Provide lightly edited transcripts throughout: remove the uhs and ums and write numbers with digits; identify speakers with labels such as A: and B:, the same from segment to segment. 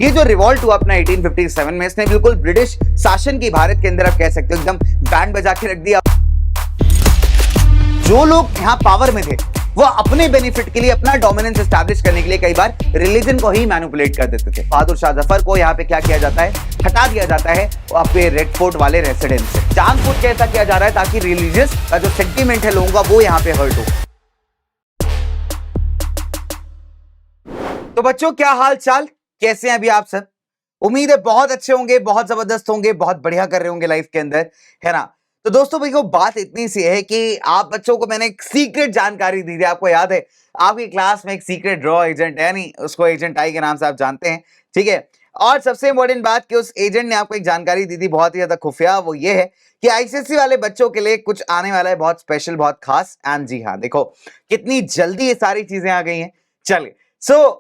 A: ये जो रिवॉल्ट हुआ अपना 1857 में, इसने बिल्कुल ब्रिटिश शासन की भारत के अंदर आप कह सकते हो एकदम बैंड बजा के रख दिया। जो लोग यहाँ पावर में थे वो अपने बेनिफिट के लिए, अपना डोमिनेंस एस्टैब्लिश करने के लिए कई बार रिलीजन को ही मैनिपुलेट कर देते थे। बहादुर शाह जफर को यहाँ पे क्या किया जाता है, हटा दिया जाता है आपके रेड फोर्ट वाले रेसिडेंस से। जानबूझ के ऐसा किया जा रहा है ताकि रिलीजियस का जो सेंटीमेंट है लोगों का वो यहाँ पे हर्ट हो। तो बच्चों, क्या हाल चाल, कैसे हैं अभी आप सब? उम्मीद है बहुत अच्छे होंगे, बहुत जबरदस्त होंगे, बहुत बढ़िया कर रहे होंगे लाइफ के अंदर, है ना? तो दोस्तों देखो, बात इतनी सी है कि आप बच्चों को मैंने एक सीक्रेट जानकारी दी थी। आपको याद है आपकी क्लास में एक सीक्रेट ड्रॉ एजेंट है, नहीं उसको एजेंट आई के नाम से आप जानते हैं, ठीक है? और सबसे इंपॉर्टेंट बात कि उस एजेंट ने आपको एक जानकारी दी थी बहुत ही ज्यादा खुफिया, वो ये है कि आईसीएसई वाले बच्चों के लिए कुछ आने वाला है बहुत स्पेशल, बहुत खास। एंड जी हाँ, देखो कितनी जल्दी ये सारी चीजें आ गई हैं। चलिए,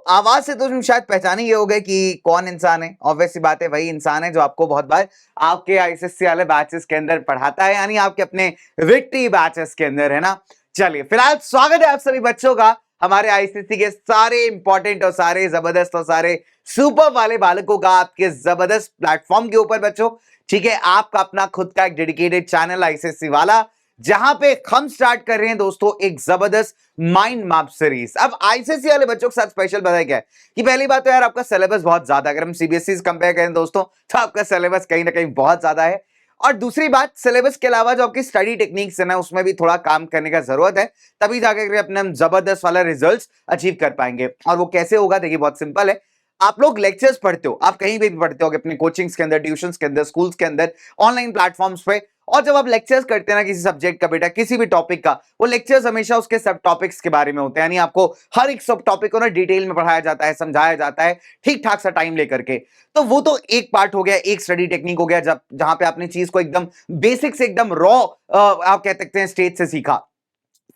A: आवाज से तो तुम शायद पहचाने ही होगे कि कौन इंसान है। ऑब्वियसली बात है, वही इंसान है जो आपको बहुत बार आपके आईसीएसई वाले बैचेस के अंदर पढ़ाता है, यानी आपके अपने विक्ट्री बैचेस के अंदर, है ना? चलिए, फिलहाल स्वागत है आप सभी बच्चों का हमारे आईसीएसई के सारे इंपॉर्टेंट और सारे जबरदस्त और सारे सुपर वाले बालकों का आपके जबरदस्त प्लेटफॉर्म के ऊपर बच्चों, ठीक है? आपका अपना खुद का एक डेडिकेटेड चैनल आईसीएसई वाला, जहां पे हम स्टार्ट कर रहे हैं दोस्तों एक जबरदस्त माइंड मैप सीरीज। अब आईसीएसई वाले बच्चों के साथ स्पेशल पता है क्या है कि पहली बात तो यार आपका सिलेबस बहुत ज्यादा, अगर हम सीबीएसई से कंपेयर करें दोस्तों तो आपका सिलेबस कहीं ना कहीं बहुत ज्यादा है। और दूसरी बात, सिलेबस के अलावा जो आपकी स्टडी टेक्निक्स है ना, उसमें भी थोड़ा काम करने का जरूरत है, तभी जाकर अपने हम जबरदस्त वाला रिजल्ट्स अचीव कर पाएंगे। और वो कैसे होगा, देखिए बहुत सिंपल है। आप लोग लेक्चर्स पढ़ते हो, आप कहीं भी पढ़ते हो, अपने कोचिंग्स के अंदर, ट्यूशंस के अंदर, स्कूल्स के अंदर, ऑनलाइन प्लेटफॉर्म्स पे। और जब आप लेक्चर्स करते हैं ना किसी सब्जेक्ट का बेटा, किसी भी टॉपिक का, वो लेक्चर्स हमेशा उसके सब टॉपिक्स के बारे में होते हैं, यानी आपको हर एक सब टॉपिक को ना डिटेल में पढ़ाया जाता है, समझाया जाता है ठीक ठाक सा टाइम लेकर के। तो वो तो एक पार्ट हो गया, एक स्टडी टेक्निक हो गया, जब जहां पे आपने चीज को एकदम बेसिक से एकदम रॉ आप कह सकते हैं स्टेज से सीखा।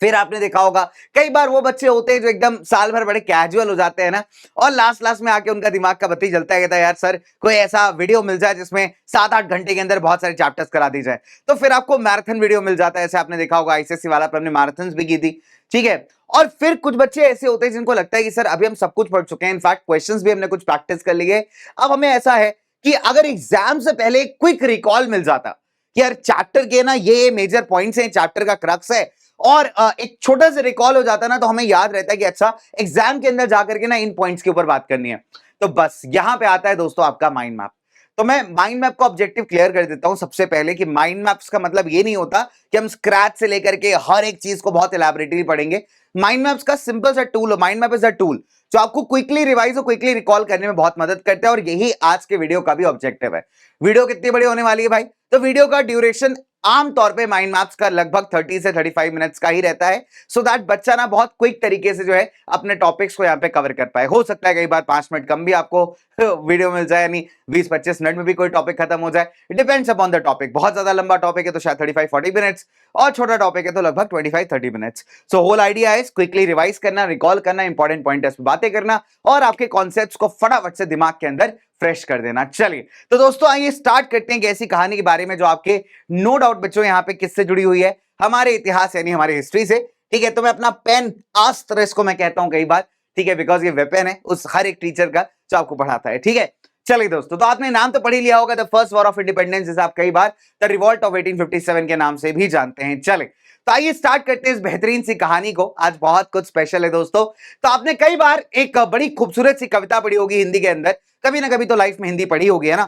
A: फिर आपने देखा होगा कई बार वो बच्चे होते हैं जो एकदम साल भर बड़े कैजुअल हो जाते हैं ना, और लास्ट लास्ट में आके उनका दिमाग का बत्ती जलता है, कहता है यार सर कोई ऐसा वीडियो मिल जाए जिसमें 7-8 घंटे के अंदर बहुत सारे चैप्टर्स करा दी जाए। तो फिर आपको मैराथन वीडियो मिल जाता है, ऐसे आपने देखा होगा आईसीएसई वाला पर हमने मैराथन भी की थी, ठीक है? और फिर कुछ बच्चे ऐसे होते हैं जिनको लगता है कि सर अभी हम सब कुछ पढ़ चुके हैं, इनफैक्ट क्वेश्चंस भी हमने कुछ प्रैक्टिस कर लिए, अब हमें ऐसा है कि अगर एग्जाम से पहले क्विक रिकॉल मिल जाता कि यार चैप्टर के ना ये मेजर पॉइंट्स हैं, चैप्टर का क्रक्स है, और एक छोटा सा रिकॉल हो जाता ना, तो हमें याद रहता है कि अच्छा एग्जाम के अंदर जाकर के ना इन पॉइंट्स के ऊपर बात करनी है। तो बस यहां पे आता है दोस्तों आपका माइंड मैप। तो मैं माइंड मैप का ऑब्जेक्टिव क्लियर कर देता हूं सबसे पहले कि माइंड मैप्स का मतलब ये नहीं होता कि हम स्क्रैच से लेकर के हर एक चीज को बहुत एलैबोरेटली पढ़ेंगे। माइंड मैप्स का सिंपल सा tool, mind map is a tool जो आपको क्विकली रिवाइज और क्विकली रिकॉल करने में बहुत मदद करता है, और यही आज के वीडियो का भी ऑब्जेक्टिव है। वीडियो कितनी बड़ी होने वाली है भाई? तो वीडियो का ड्यूरेशन आमतौर पे माइंड मैप्स का लगभग 30 से 35 मिनट्स का ही रहता है, सो दैट बच्चा ना बहुत क्विक तरीके से जो है अपने टॉपिक्स को यहाँ पे कवर कर पाए। हो सकता है कई बार 5 मिनट कम भी आपको वीडियो मिल जाए, यानी 20-25 मिनट में भी कोई टॉपिक खत्म हो जाए, it depends upon the topic. बहुत ज्यादा लंबा टॉपिक है तो शायद 35-40 मिनट्स, और छोटा टॉपिक है तो लगभग 25-30 मिनट्स। सो होल आइडिया है क्विकली रिवाइज करना, रिकॉल करना, इंपॉर्टेंट पॉइंट्स पे बातें करना, और आपके कॉन्सेप्ट्स को फटाफट से दिमाग के अंदर फ्रेश कर देना। चलिए तो दोस्तों आइए स्टार्ट करते हैं एक ऐसी कहानी के बारे में जो आपके नो डाउट बच्चों यहाँ पे किससे जुड़ी हुई है, हमारे इतिहास यानी हमारी हिस्ट्री से, ठीक है? तो मैं अपना पेन अस्त्र इसको मैं कहता हूं कई बार, ठीक है, बिकॉज ये वेपन है उस हर एक टीचर का जो आपको पढ़ाता है, ठीक है? चलिए दोस्तों, तो आपने नाम तो पढ़ ही लिया होगा, the first war of independence, जिसे आप कई बार द रिवॉल्ट ऑफ 1857 के नाम से भी जानते हैं। चले तो आइए स्टार्ट करते हैं इस बेहतरीन सी कहानी को। आज बहुत कुछ स्पेशल है दोस्तों। तो आपने कई बार एक बड़ी खूबसूरत सी कविता पढ़ी होगी हिंदी के अंदर, कभी ना कभी तो लाइफ में हिंदी पढ़ी होगी, है ना?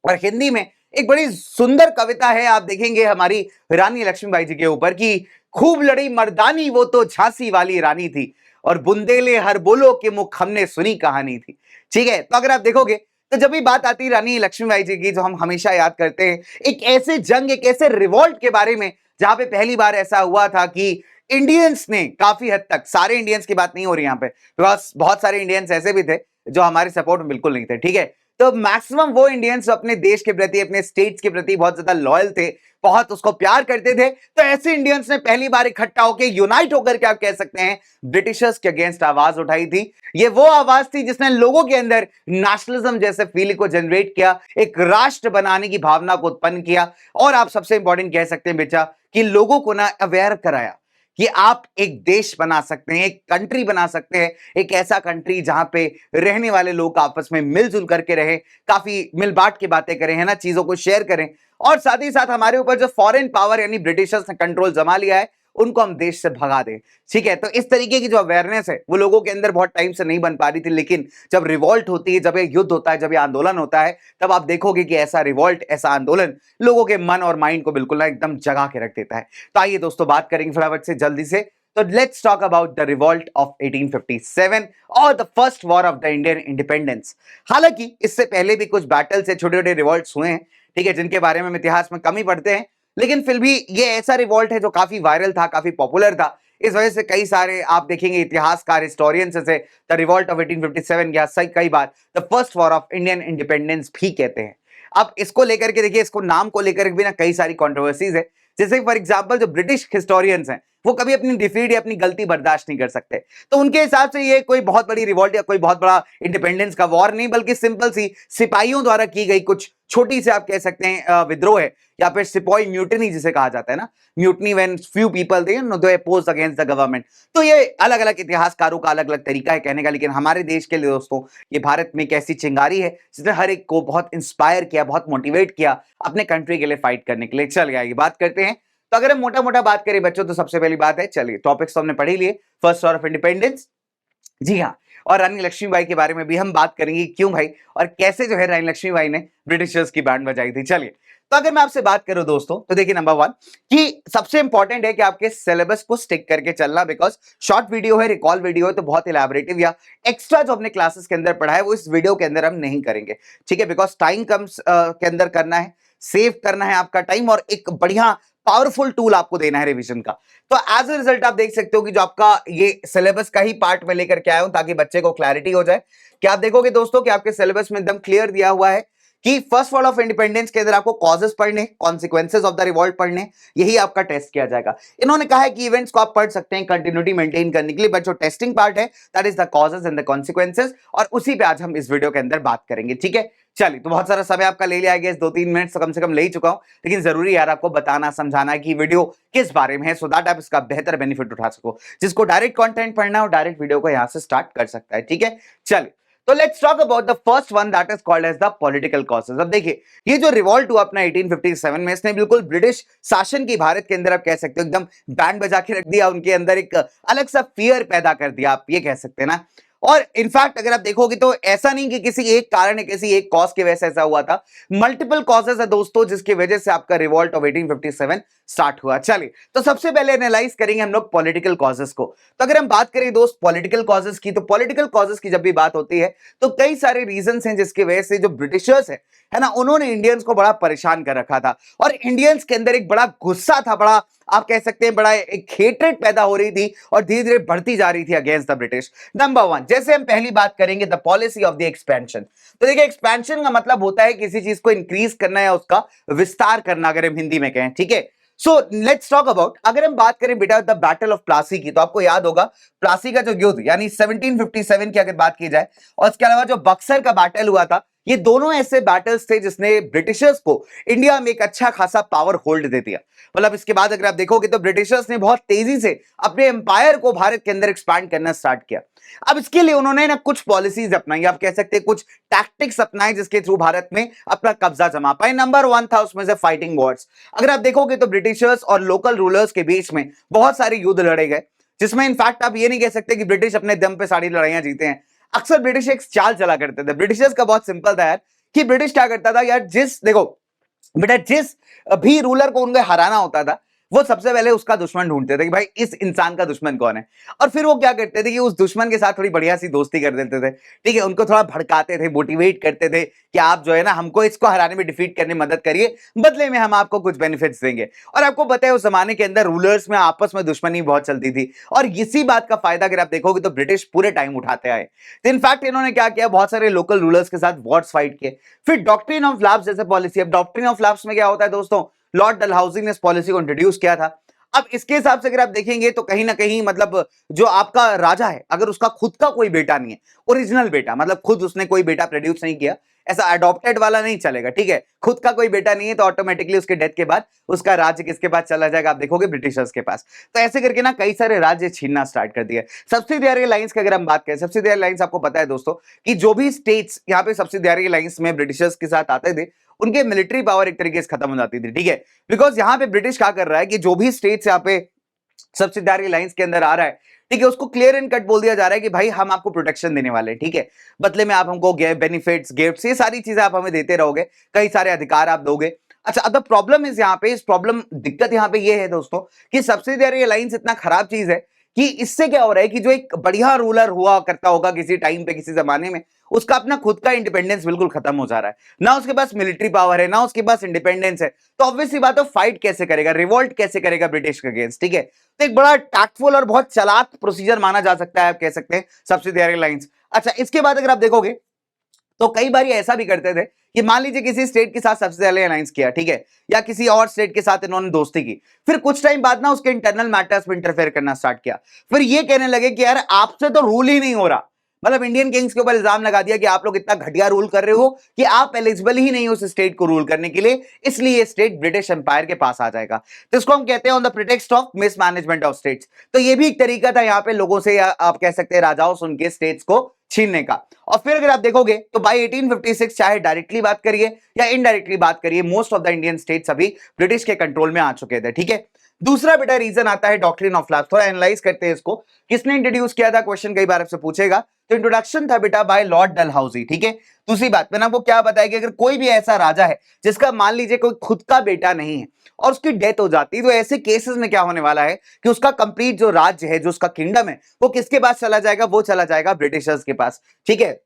A: और हिंदी में एक बड़ी सुंदर कविता है, आप देखेंगे हमारी रानी लक्ष्मीबाई जी के ऊपर कि खूब लड़ी मर्दानी वो तो झांसी वाली रानी थी, और बुंदेले हर बोलो के मुख हमने सुनी कहानी थी, ठीक है? तो अगर आप देखोगे तो जब भी बात आती है रानी लक्ष्मीबाई जी की, जो हम हमेशा याद करते हैं एक ऐसे जंग, एक ऐसे रिवॉल्ट के बारे में जहां पे पहली बार ऐसा हुआ था कि इंडियंस ने काफी हद तक, सारे इंडियंस की बात नहीं हो रही यहां पे, बिकॉज बहुत सारे इंडियंस ऐसे भी थे जो हमारे सपोर्ट में बिल्कुल नहीं थे, ठीक है? तो मैक्सिमम वो इंडियंस अपने देश के प्रति, अपने स्टेट्स के प्रति बहुत ज्यादा लॉयल थे, बहुत उसको प्यार करते थे। तो ऐसे इंडियंस ने पहली बार इकट्ठा होकर, यूनाइट होकर के आप कह सकते हैं ब्रिटिशर्स के अगेंस्ट आवाज उठाई थी। ये वो आवाज थी जिसने लोगों के अंदर नेशनलिज्म जैसे फीलिंग को जनरेट किया, एक राष्ट्र बनाने की भावना को उत्पन्न किया, और आप सबसे इंपॉर्टेंट कह सकते हैं बेटा कि लोगों को ना अवेयर कराया कि आप एक देश बना सकते हैं, एक कंट्री बना सकते हैं, एक ऐसा कंट्री जहां पे रहने वाले लोग आपस में मिलजुल करके रहे, काफी मिल बांट के बातें करें, है ना, चीजों को शेयर करें, और साथ ही साथ हमारे ऊपर जो फॉरेन पावर यानी ब्रिटिशर्स ने कंट्रोल जमा लिया है उनको हम देश से भगा दें। ठीक है, तो इस तरीके की जो अवेयरनेस है वो लोगों के अंदर बहुत टाइम से नहीं बन पा रही थी, लेकिन जब रिवॉल्ट होती है, जब ये युद्ध होता है, जब ये आंदोलन होता है, तब आप देखोगे कि ऐसा रिवॉल्ट, ऐसा आंदोलन लोगों के मन और माइंड को बिल्कुल ना एकदम जगा के रख देता है। तो आइए दोस्तों बात करेंगे फटाफट से जल्दी से। तो let's talk about the revolt of 1857 और the first war of the Indian independence. हालांकि इससे पहले भी कुछ बैटल से छोटे छोटे रिवॉल्ट्स हुए हैं, ठीक है, जिनके बारे में हम इतिहास में कम ही पढ़ते हैं, लेकिन फिर भी ये ऐसा रिवॉल्ट है जो काफी वायरल था, काफी पॉपुलर था। इस वजह से कई सारे आप देखेंगे इतिहासकार, हिस्टोरियंस इसे द रिवॉल्ट ऑफ 1857 या सही कई बार the first war of Indian independence भी कहते हैं। अब इसको लेकर के देखिए, इसको नाम को लेकर भी ना कई सारी कंट्रोवर्सीज है। जैसे फॉर एग्जांपल जो ब्रिटिश हिस्टोरियंस हैं वो कभी अपनी डिफीट या अपनी गलती बर्दाश्त नहीं कर सकते, तो उनके हिसाब से ये कोई बहुत बड़ी रिवॉल्ट या कोई बहुत बड़ा इंडिपेंडेंस का वॉर नहीं, बल्कि सिंपल सी सिपाहियों द्वारा की गई कुछ छोटी से आप कह सकते हैं विद्रोह है, या फिर सिपाही म्यूटनी जिसे कहा जाता है ना, mutiny when few people they know they oppose against the government. तो ये अलग अलग इतिहासकारों का अलग अलग तरीका है कहने का, लेकिन हमारे देश के लिए दोस्तों ये भारत में एक ऐसी चिंगारी है जिसने हर एक को बहुत इंस्पायर किया, बहुत मोटिवेट किया अपने कंट्री के लिए फाइट करने के लिए। चलिए आइए बात करते हैं। तो अगर हम मोटा मोटा बात करें बच्चों, तो सबसे पहली बात है, चलिए टॉपिक्स तो हमने पढ़ ही लिए, फर्स्ट वॉर ऑफ इंडिपेंडेंस, जी हाँ, और रानी लक्ष्मीबाई के बारे में भी हम बात करेंगे, क्यों भाई और कैसे जो है रानी लक्ष्मीबाई ने ब्रिटिशर्स की बैंड बजाई थी। चलिए, तो अगर मैं आपसे बात करूं दोस्तों, तो देखिए नंबर वन कि सबसे इंपॉर्टेंट है कि आपके सिलेबस को स्टिक करके चलना, बिकॉज शॉर्ट वीडियो है, रिकॉल वीडियो है, तो बहुत इलैबोरेटिव या एक्स्ट्रा जो अपने क्लासेस के अंदर पढ़ा है वो इस वीडियो के अंदर हम नहीं करेंगे, ठीक है, बिकॉज टाइम कम के अंदर करना है, सेव करना है आपका टाइम, और एक बढ़िया पावरफुल टूल आपको देना है रिवीजन का। तो एज ए रिजल्ट आप देख सकते हो कि जो आपका ये सिलेबस का ही पार्ट में लेकर के आया हूं ताकि बच्चे को क्लैरिटी हो जाए। कि आप देखोगे दोस्तों कि आपके सिलेबस में एकदम क्लियर दिया हुआ है कि फर्स्ट वॉर ऑफ इंडिपेंडेंस के अंदर आपको कॉजेस पढ़ने, कॉन्सिक्वेंसेस ऑफ द रिवॉल्ट पढ़ने, यही आपका टेस्ट किया जाएगा। इन्होंने कहा है कि इवेंट्स को आप पढ़ सकते हैं कंटिन्यूटी मेंटेन करने के लिए, बट जो टेस्टिंग पार्ट है that is the causes and the consequences, और उसी पे आज हम इस वीडियो के अंदर बात करेंगे, ठीक है। चलिए, तो बहुत सारा समय आपका ले लिया गया, 2-3 मिनट से कम ले ही चुका हूं, लेकिन जरूरी यार आपको बताना समझाना है कि वीडियो किस बारे में है, सो दैट आप इसका बेहतर बेनिफिट उठा सको। जिसको डायरेक्ट कंटेंट पढ़ना है वो डायरेक्ट वीडियो को यहां से स्टार्ट कर सकता है, ठीक है। चलिए, तो let's talk about the first one that is called as the political causes. अब देखिए, ये जो रिवॉल्ट हुआ अपना 1857 में, इसने बिल्कुल ब्रिटिश शासन की भारत के अंदर आप कह सकते हो एकदम बैंड बजा के रख दिया, उनके अंदर एक अलग सा फियर पैदा कर दिया, आप ये कह सकते हैं ना। और इनफैक्ट अगर आप देखोगे तो ऐसा नहीं कि किसी एक कारण है, किसी एक कॉज की वजह से ऐसा हुआ था, मल्टीपल कॉजेस है दोस्तों जिसकी वजह से आपका रिवॉल्ट ऑफ 1857 स्टार्ट हुआ। चलिए, तो सबसे पहले एनालाइज करेंगे हम लोग पॉलिटिकल कॉजेस को। तो अगर हम बात करें दोस्त पॉलिटिकल कॉजेस की, तो पॉलिटिकल कॉजेस की जब भी बात होती है तो कई सारे रीजंस हैं जिसकी वजह से जो ब्रिटिशर्स है ना, उन्होंने इंडियंस को बड़ा परेशान कर रखा था, और इंडियंस के अंदर एक बड़ा गुस्सा था, बड़ा आप कह सकते हैं बड़ा एक हेट्रेड पैदा हो रही थी और धीरे धीरे बढ़ती जा रही थी against the British. Number one, जैसे हम पहली बात करेंगे the policy of the expansion. तो देखिए, एक्सपेंशन का मतलब होता है किसी चीज को इंक्रीज करना या उसका विस्तार करना, अगर हम हिंदी में कहें, ठीक है। सो लेट्स टॉक अबाउट, अगर हम बात करें बेटा द बैटल ऑफ प्लासी की, तो आपको याद होगा प्लासी का जो युद्ध यानी 1757 की अगर बात की जाए, और इसके अलावा जो बक्सर का बैटल हुआ था, ये दोनों ऐसे बैटल्स थे जिसने ब्रिटिशर्स को इंडिया में एक अच्छा खासा पावर होल्ड दे दिया। मतलब इसके बाद अगर आप देखोगे तो ब्रिटिशर्स ने बहुत तेजी से अपने एम्पायर को भारत के अंदर एक्सपैंड करना स्टार्ट किया। अब इसके लिए उन्होंने ना कुछ पॉलिसीज अपनाई, आप कह सकते हैं कुछ टैक्टिक्स अपनाए जिसके थ्रू भारत में अपना कब्जा जमा पाए। नंबर वन था उसमें से फाइटिंग वॉर्स। अगर आप देखोगे तो ब्रिटिशर्स और लोकल रूलर्स के बीच में बहुत सारे युद्ध लड़े गए, जिसमें इनफैक्ट आप ये नहीं कह सकते कि ब्रिटिश अपने दम पे सारी लड़ाइयां जीते हैं। अक्सर ब्रिटिश एक चाल चला करते थे। ब्रिटिशर्स का बहुत सिंपल था यार, कि ब्रिटिश क्या करता था यार, देखो बेटा, जिस भी रूलर को उनको हराना होता था वो सबसे पहले उसका दुश्मन ढूंढते थे कि भाई इस इंसान का दुश्मन कौन है, और फिर वो क्या करते थे कि उस दुश्मन के साथ थोड़ी बढ़िया सी दोस्ती कर देते थे, ठीक है, उनको थोड़ा भड़काते थे, मोटिवेट करते थे कि आप जो है ना हमको इसको हराने में, डिफीट करने में मदद करिए, बदले में हम आपको कुछ बेनिफिट्स देंगे। और आपको पता है उस जमाने के अंदर रूलर्स में आपस में दुश्मनी बहुत चलती थी, और इसी बात का फायदा अगर आप देखोगे तो ब्रिटिश पूरे टाइम उठाते आए। तो इनफैक्ट इन्होंने क्या किया, बहुत सारे लोकल रूलर्स के साथ वॉर्स फाइट किए। फिर डॉक्ट्रिन ऑफ लैप्स जैसे पॉलिसी। अब डॉक्ट्रिन ऑफ लैप्स में क्या होता है दोस्तों, लॉर्ड डलहौजी ने इस पॉलिसी को इंट्रोड्यूस किया था। अब इसके हिसाब से अगर आप देखेंगे तो कहीं ना कहीं मतलब जो आपका राजा है, अगर उसका खुद का कोई बेटा नहीं है, ओरिजिनल बेटा, मतलब खुद उसने कोई बेटा प्रोड्यूस नहीं किया, ऐसा अडॉप्टेड वाला नहीं चलेगा, ठीक है। खुद का कोई बेटा नहीं है तो ऑटोमेटिकली उसके डेथ के बाद उसका राज्य किसके पास चला जाएगा, आप देखोगे ब्रिटिशर्स के पास। तो ऐसे करके ना कई सारे राज्य छीनना स्टार्ट कर दिए। सब्सिडियरी लाइंस की अगर हम बात करें, सब्सिडियरी लाइंस आपको पता है दोस्तों कि जो भी स्टेट्स यहाँ पे सब्सिडियरी लाइंस में ब्रिटिशर्स के साथ आते थे उनके मिलिट्री पावर एक तरीके से खत्म हो जाती थी, ठीक है। बिकॉज यहाँ पे ब्रिटिश क्या कर रहा है कि जो भी स्टेट्स यहाँ पे सब्सिडियरी लाइंस के अंदर आ रहा है, ठीक है, उसको क्लियर एंड कट बोल दिया जा रहा है कि भाई हम आपको प्रोटेक्शन देने वाले हैं, ठीक है। बदले में आप हमको बेनिफिट्स, गिफ्ट्स, ये सारी चीजें आप हमें देते रहोगे, कई सारे अधिकार आप दोगे। अच्छा, अब प्रॉब्लम इज यहाँ पे, इस प्रॉब्लम दिक्कत यहाँ पे ये है दोस्तों कि सब्सिडियरी अलायंस इतना खराब चीज है कि इससे क्या हो रहा है कि जो एक बढ़िया रूलर हुआ करता होगा किसी टाइम पे, किसी जमाने में, उसका अपना खुद का इंडिपेंडेंस बिल्कुल खत्म हो जा रहा है। ना उसके पास मिलिट्री पावर है, ना उसके पास इंडिपेंडेंस है, तो ऑब्वियसली बात है फाइट कैसे करेगा, रिवोल्ट कैसे करेगा ब्रिटिश के अगेंस्ट, ठीक है। तो एक बड़ा टैक्टफुल और बहुत चालाक प्रोसीजर माना जा सकता है, आप कह सकते हैं, सब्सिडियरी लाइंस। अच्छा, इसके बाद अगर आप देखोगे तो कई बार ऐसा भी करते थे कि मान लीजिए किसी स्टेट के साथ सब्सिडियरी अलायंस किया, ठीक है, या किसी और स्टेट के साथ इन्होंने दोस्ती की, फिर कुछ टाइम बाद ना उसके इंटरनल मैटर्स में इंटरफेयर करना स्टार्ट किया। फिर ये कहने लगे कि यार आपसे तो रूल ही नहीं हो रहा, मतलब इंडियन किंग्स के ऊपर इल्जाम लगा दिया कि आप लोग इतना घटिया रूल कर रहे हो कि आप एलिजिबल ही नहीं हो उस स्टेट को रूल करने के लिए, इसलिए ये स्टेट ब्रिटिश एम्पायर के पास आ जाएगा। तो इसको हम कहते हैं on the pretext of mismanagement of states. तो ये भी एक तरीका था यहाँ पे लोगों से, या आप कह सकते हैं राजाओं से, उनके स्टेट्स को छीनने का। और फिर अगर आप देखोगे तो बाय 1856 चाहे डायरेक्टली बात करिए या इनडायरेक्टली बात करिए, most of the Indian states अभी ब्रिटिश के कंट्रोल में आ चुके थे, ठीक है। दूसरा बेटा रीजन आता है डॉक्ट्रिन ऑफ लैप्स। थोड़ा एनालाइज करते हैं इसको, किसने इंट्रोड्यूस किया था, क्वेश्चन कई बार आपसे पूछेगा। तो इंट्रोडक्शन था बेटा बाय लॉर्ड डलहाउसी, ठीक है। दूसरी बात मैंने आपको क्या बताया कि अगर कोई भी ऐसा राजा है जिसका मान लीजिए कोई खुद का बेटा नहीं है और उसकी डेथ हो जाती है, तो ऐसे केसेस में क्या होने वाला है कि उसका कंप्लीट जो राज्य है, जो उसका किंगडम है, वो किसके पास चला जाएगा, वो चला जाएगा ब्रिटिशर्स के पास, ठीक है।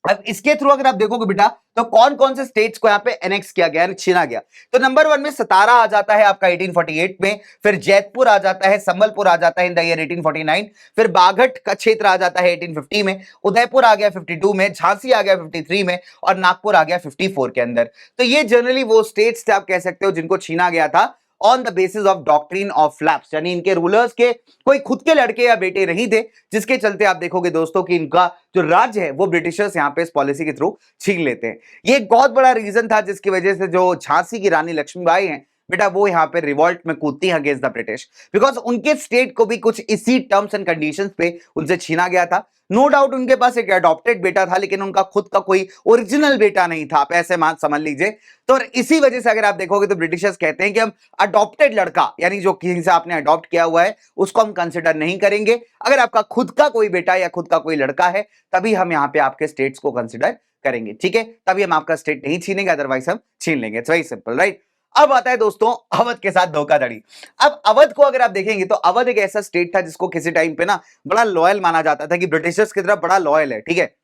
A: अब इसके थ्रू अगर आप देखोगे बेटा तो कौन कौन से स्टेट्स को यहाँ पे एनेक्स किया गया, छीना गया। तो नंबर 1 में सतारा आ जाता है आपका 1848 में, फिर जैतपुर आ जाता है, संबलपुर आ जाता है इन द ईयर 1849, फिर बागट का क्षेत्र आ जाता है 1850 में, उदयपुर आ गया 52 में, झांसी आ गया 53 में, और नागपुर आ गया 54 के अंदर। तो ये जनरली वो स्टेट्स थे, आप कह सकते हो, जिनको छीना गया था on the basis of doctrine of lapse, यानी इनके रूलर्स के कोई खुद के लड़के या बेटे नहीं थे, जिसके चलते आप देखोगे दोस्तों कि इनका जो राज्य है वो ब्रिटिशर्स यहां पे इस पॉलिसी के थ्रू छीन लेते हैं। ये एक बहुत बड़ा रीजन था जिसकी वजह से जो झांसी की रानी लक्ष्मीबाई हैं बेटा, वो यहाँ पे रिवॉल्ट में कूदती है अगेंस्ट द ब्रिटिश, बिकॉज उनके स्टेट को भी कुछ इसी टर्म्स एंड कंडीशंस पे उनसे छीना गया था। नो डाउट उनके पास एक अडॉप्टेड बेटा था, लेकिन उनका खुद का कोई ओरिजिनल बेटा नहीं था, आप ऐसे मान समझ लीजिए। तो इसी वजह से अगर आप देखोगे तो ब्रिटिशर्स कहते हैं कि हम अडॉप्टेड लड़का, यानी जो किसी से आपने अडॉप्ट किया हुआ है, उसको हम कंसिडर नहीं करेंगे। अगर आपका खुद का कोई बेटा या खुद का कोई लड़का है, तभी हम यहाँ पे आपके स्टेट्स को कंसिडर करेंगे, ठीक है। तभी हम आपका स्टेट नहीं छीनेंगे, अदरवाइज हम छीन लेंगे। It's very simple, right. अब आता है दोस्तों अवध के साथ धोखाधड़ी। अब अवध को अगर आप देखेंगे तो अवध एक ऐसा स्टेट था जिसको किसी टाइम पे ना बड़ा लॉयल माना जाता था कि ब्रिटिशर्स की तरफ बड़ा लॉयल है, ठीक है।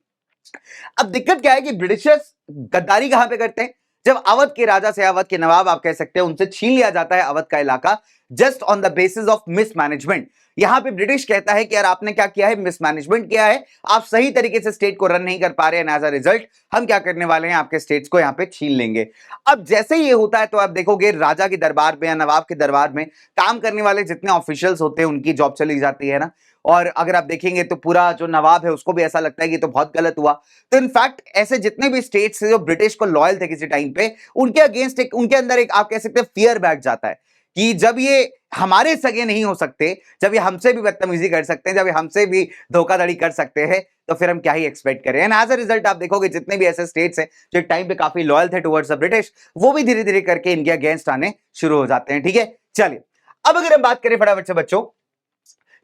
A: अब दिक्कत क्या है कि ब्रिटिशर्स गद्दारी कहां पे करते हैं, जब अवध के राजा से, अवध के नवाब आप कह सकते हैं, उनसे छीन लिया जाता है अवध का इलाका just on the basis of mismanagement. यहां पे ब्रिटिश कहता है कि यार आपने क्या किया है, मिसमैनेजमेंट किया है, आप सही तरीके से स्टेट को रन नहीं कर पा रहे हैं, एज अ रिजल्ट हम क्या करने वाले हैं, आपके स्टेट्स को यहां पे छीन लेंगे। अब जैसे ही ये होता है तो आप देखोगे राजा के दरबार में या नवाब के दरबार में काम करने वाले जितने ऑफिशियल्स होते हैं उनकी जॉब चली जाती है ना। और अगर आप देखेंगे तो पूरा जो नवाब है उसको भी ऐसा लगता है कि तो बहुत गलत हुआ। तो इनफैक्ट ऐसे जितने भी स्टेट्स जो ब्रिटिश को लॉयल थे किसी टाइम पे, उनके अगेंस्ट एक, उनके अंदर एक, आप कह सकते हैं, फियर बैठ जाता है कि जब ये हमारे सगे नहीं हो सकते, जब ये हमसे भी बदतमीजी कर सकते हैं, जब ये हमसे भी धोखाधड़ी कर सकते हैं, तो फिर हम क्या ही एक्सपेक्ट करें। एंड एज अ रिजल्ट आप देखोगे जितने भी ऐसे स्टेट्स हैं जो एक टाइम पे काफी लॉयल थे टुवर्ड्स द ब्रिटिश, वो भी धीरे धीरे करके इनके अगेंस्ट आने शुरू हो जाते हैं, ठीक है। चलिए अब अगर हम बात करें फटाफट से बच्चों,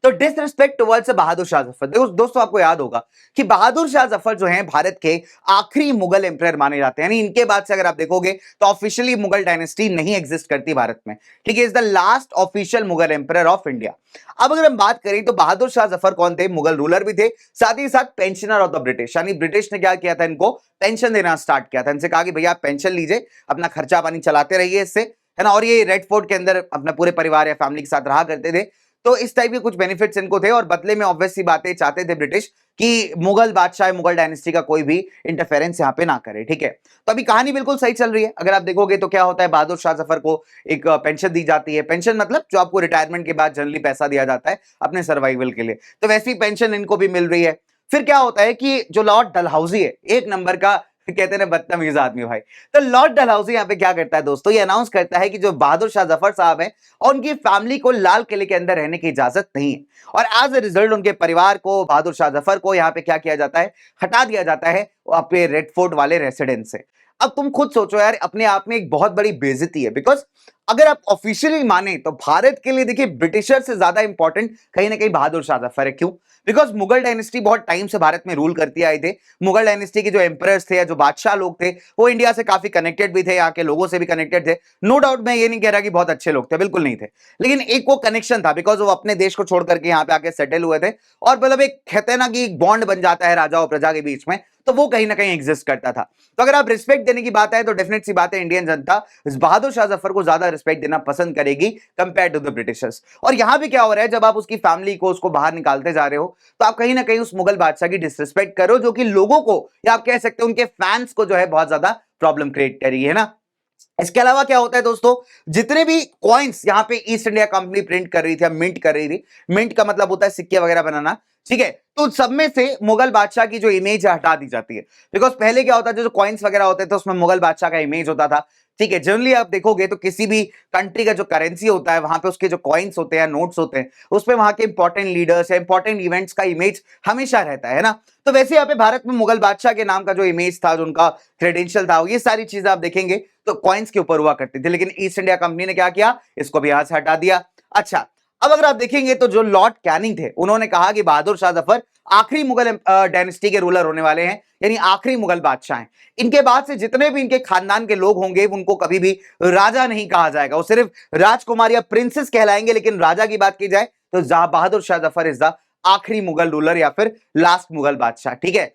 A: तो डिसरिस्पेक्ट टुवर्ड्स बहादुर शाह जफर। देखो दोस्तों आपको याद होगा कि बहादुर शाह जफर जो हैं भारत के आखिरी मुगल एम्पायर माने जाते हैं, यानी इनके बाद से अगर आप देखोगे तो ऑफिशियली मुगल डायनेस्टी नहीं एग्जिस्ट करती भारत में, ठीक है। Is the last official Mughal empire of India. अब अगर हम बात करें तो बहादुर शाह जफर कौन थे, मुगल रूलर भी थे, साथ ही साथ पेंशनर ऑफ द ब्रिटिश, यानी ब्रिटिश ने क्या किया था, इनको पेंशन देना स्टार्ट किया था। इनसे कहा कि भैया आप पेंशन लीजिए, अपना खर्चा पानी चलाते रहिए इससे, है ना। और ये रेड फोर्ट के अंदर अपना पूरे परिवार या फैमिली के साथ रहा करते थे, तो इस टाइप के कुछ बेनिफिट्स इनको थे। और बदले में ऑब्वियस सी बातें चाहते थे ब्रिटिश कि मुगल बादशाह, मुगल डायनेस्टी का कोई भी इंटरफेरेंस यहाँ पे ना करे, ठीक है। तो अभी कहानी बिल्कुल सही चल रही है। अगर आप देखोगे तो क्या होता है, बहादुर शाह जफर को एक पेंशन दी जाती है। पेंशन मतलब जो आपको रिटायरमेंट के बाद जनरली पैसा दिया जाता है अपने सर्वाइवल के लिए, तो वैसी पेंशन इनको भी मिल रही है। फिर क्या होता है कि जो लॉर्ड डलहौजी है, एक नंबर का कहते हैं ना बदतमीज आदमी भाई। तो लॉर्ड डलहौजी यहाँ पे क्या करता है दोस्तों, ये अनाउंस करता है कि जो बहादुर शाह जफर साहब हैं और उनकी फैमिली को लाल किले के अंदर रहने की इजाजत नहीं है, और एज ए रिजल्ट उनके परिवार को, बहादुर शाह जफर को यहाँ पे क्या किया जाता है, हटा दिया जाता है अपने रेड फोर्ट वाले रेसिडेंस से। अब तुम खुद सोचो यार, अपने आप में एक बहुत बड़ी बेइज्जती है, बिकॉज अगर आप ऑफिशियली माने तो भारत के लिए देखिए ब्रिटिशर से ज्यादा इंपॉर्टेंट कहीं ना कहीं बहादुर शाह जफर है। क्यों? बिकॉज मुगल डायनेस्टी बहुत टाइम से भारत में रूल करती आए थे। मुगल डायनेस्टी के जो एम्परर्स थे या जो बादशाह लोग थे वो इंडिया से काफी कनेक्टेड भी थे, यहाँ के लोगों से भी कनेक्टेड थे। नो डाउट, मैं ये नहीं कह रहा कि बहुत अच्छे लोग थे, बिल्कुल नहीं थे, लेकिन एक वो कनेक्शन था, बिकॉज वो अपने देश को छोड़ करके यहाँ पे आके सेटल हुए थे, और मतलब एक कहते हैं ना कि एक बॉन्ड बन जाता है राजा और प्रजा के बीच में, तो वो कहीं ना कहीं एग्जिस्ट करता था। तो अगर आप रिस्पेक्ट देने की बात है तो डेफिनेट सी बात है, इंडियन जनता बहादुर शाह जफर को ज्यादा रिस्पेक्ट देना पसंद करेगी कंपेयर टू द ब्रिटिशर्स। और यहां भी क्या हो रहा है, जब आप उसकी फैमिली को, उसको बाहर निकालते जा रहे हो, तो आप कहीं ना कहीं उस मुगल बादशाह की डिसरिस्पेक्ट करो, जो कि लोगों को, या आप कह सकते हो उनके फैंस को जो है बहुत ज्यादा प्रॉब्लम क्रिएट कर रही है ना। इसके अलावा क्या होता है दोस्तों, जितने भी कॉइन्स यहां पे ईस्ट इंडिया कंपनी प्रिंट कर रही थी, मिंट कर रही थी, मिंट का मतलब होता है सिक्के वगैरह बनाना, ठीक है, तो सब में से मुगल बादशाह की जो इमेज है हटा दी जाती है। बिकॉज पहले क्या होता था, जो कॉइन्स वगैरह होते थे उसमें मुगल बादशाह का इमेज होता था, ठीक है। जनरली आप देखोगे तो किसी भी कंट्री का जो करेंसी होता है, वहां पे उसके जो कॉइन्स होते हैं, नोट्स होते हैं, उसमें वहां के इंपॉर्टेंट लीडर्स या इंपॉर्टेंट इवेंट्स का इमेज हमेशा रहता है ना। तो वैसे यहाँ पे भारत में मुगल बादशाह के नाम का जो इमेज था, जो उनका क्रेडेंशियल था, ये सारी चीजें आप देखेंगे तो कॉइन्स के ऊपर हुआ करती थी, लेकिन ईस्ट इंडिया कंपनी ने क्या किया, इसको भी यहां से हटा दिया। अच्छा, अब अगर आप देखेंगे तो जो लॉर्ड कैनिंग थे, उन्होंने कहा कि बहादुर शाह जफर आखिरी मुगल डायनेस्टी के रूलर होने वाले हैं, यानी आखिरी मुगल बादशाह हैं। इनके बाद से जितने भी इनके खानदान के लोग होंगे उनको कभी भी राजा नहीं कहा जाएगा, वो सिर्फ राजकुमार या प्रिंसेस कहलाएंगे। लेकिन राजा की बात की जाए तो बहादुर शाह जफर इज द आखिरी मुगल रूलर या फिर लास्ट मुगल बादशाह, ठीक है।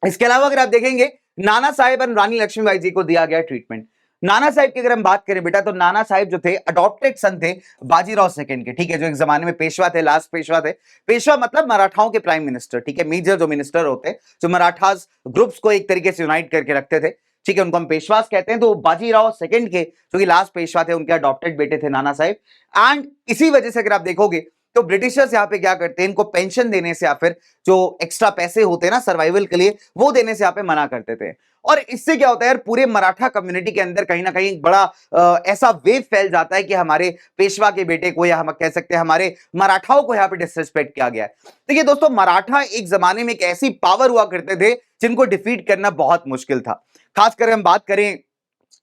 A: इसके अलावा अगर आप देखेंगे, नाना साहेब और रानी लक्ष्मीबाई जी को दिया गया ट्रीटमेंट। नाना साहेब की अगर हम बात करें बेटा, तो नाना साहेब जो थे अडॉप्टेड सन थे बाजीराव सेकंड के, ठीक है, जो एक जमाने में पेशवा थे, लास्ट पेशवा थे। पेशवा मतलब मराठाओं के प्राइम मिनिस्टर, ठीक है, मेजर जो मिनिस्टर होते, जो मराठास ग्रुप्स को एक तरीके से यूनाइट करके रखते थे, ठीक है, उनको हम पेशवास कहते हैं। तो बाजीराव सेकंड के जो कि लास्ट पेशवा थे, उनके अडॉप्टेड बेटे थे नाना साहेब। एंड इसी वजह से अगर आप देखोगे तो ब्रिटिशर्स यहाँ पे क्या करते हैं, इनको पेंशन देने से या फिर जो एक्स्ट्रा पैसे होते हैं ना सर्वाइवल के लिए, वो देने से यहाँ पे मना करते थे। और इससे क्या होता है यार, पूरे मराठा कम्युनिटी के अंदर कहीं ना कहीं बड़ा ऐसा वेव फैल जाता है कि हमारे पेशवा के बेटे को, या हम कह सकते हैं हमारे मराठाओं को यहाँ पे डिसरिस्पेक्ट किया गया है। देखिए दोस्तों, मराठा एक जमाने में एक ऐसी पावर हुआ करते थे जिनको डिफीट करना बहुत मुश्किल था। खासकर हम बात करें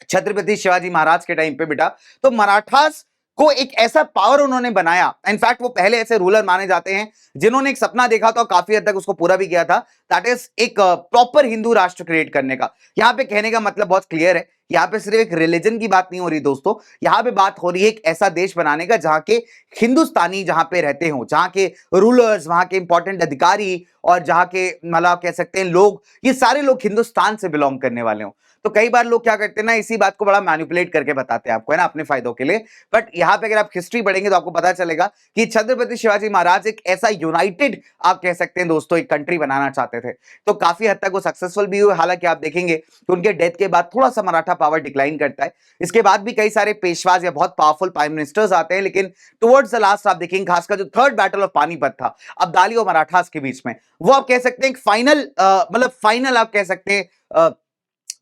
A: छत्रपति शिवाजी महाराज के टाइम पे बेटा, तो मराठास को एक ऐसा पावर उन्होंने बनाया। इनफैक्ट वो पहले ऐसे रूलर माने जाते हैं जिन्होंने एक सपना देखा था और काफी हद तक उसको पूरा भी किया था, दैट इज एक प्रॉपर हिंदू राष्ट्र क्रिएट करने का। यहां पे कहने का मतलब बहुत क्लियर है, यहां पे सिर्फ एक रिलीजन की बात नहीं हो रही दोस्तों, यहां पे बात हो रही है एक ऐसा देश बनाने का जहां के हिंदुस्तानी जहां पे रहते हो, जहां के रूलर्स, वहां के इंपॉर्टेंट अधिकारी और जहां के मतलब कह सकते हैं लोग, ये सारे लोग हिंदुस्तान से बिलोंग करने वाले हो। तो कई बार लोग क्या करते हैं ना, इसी बात को बड़ा मैनिपुलेट करके बताते हैं आपको, है ना, अपने फायदों के लिए। बट यहां पे अगर आप हिस्ट्री पढ़ेंगे तो आपको पता चलेगा कि छत्रपति शिवाजी महाराज एक ऐसा यूनाइटेड, आप कह सकते हैं दोस्तों, एक कंट्री बनाना चाहते थे। तो काफी हद तक वो सक्सेसफुल भी हुए। हालांकि आप देखेंगे कि उनके डेथ के बाद थोड़ा सा मराठा पावर डिक्लाइन करता है। इसके बाद भी कई सारे पेशवाज या बहुत पावरफुल प्राइम मिनिस्टर्स आते हैं, लेकिन टुवर्ड्स द लास्ट आप देखेंगे खासकर जो थर्ड बैटल ऑफ पानीपत था अब्दाली और मराठास के बीच में, वो आप कह सकते हैं एक फाइनल, मतलब फाइनल आप कह सकते हैं,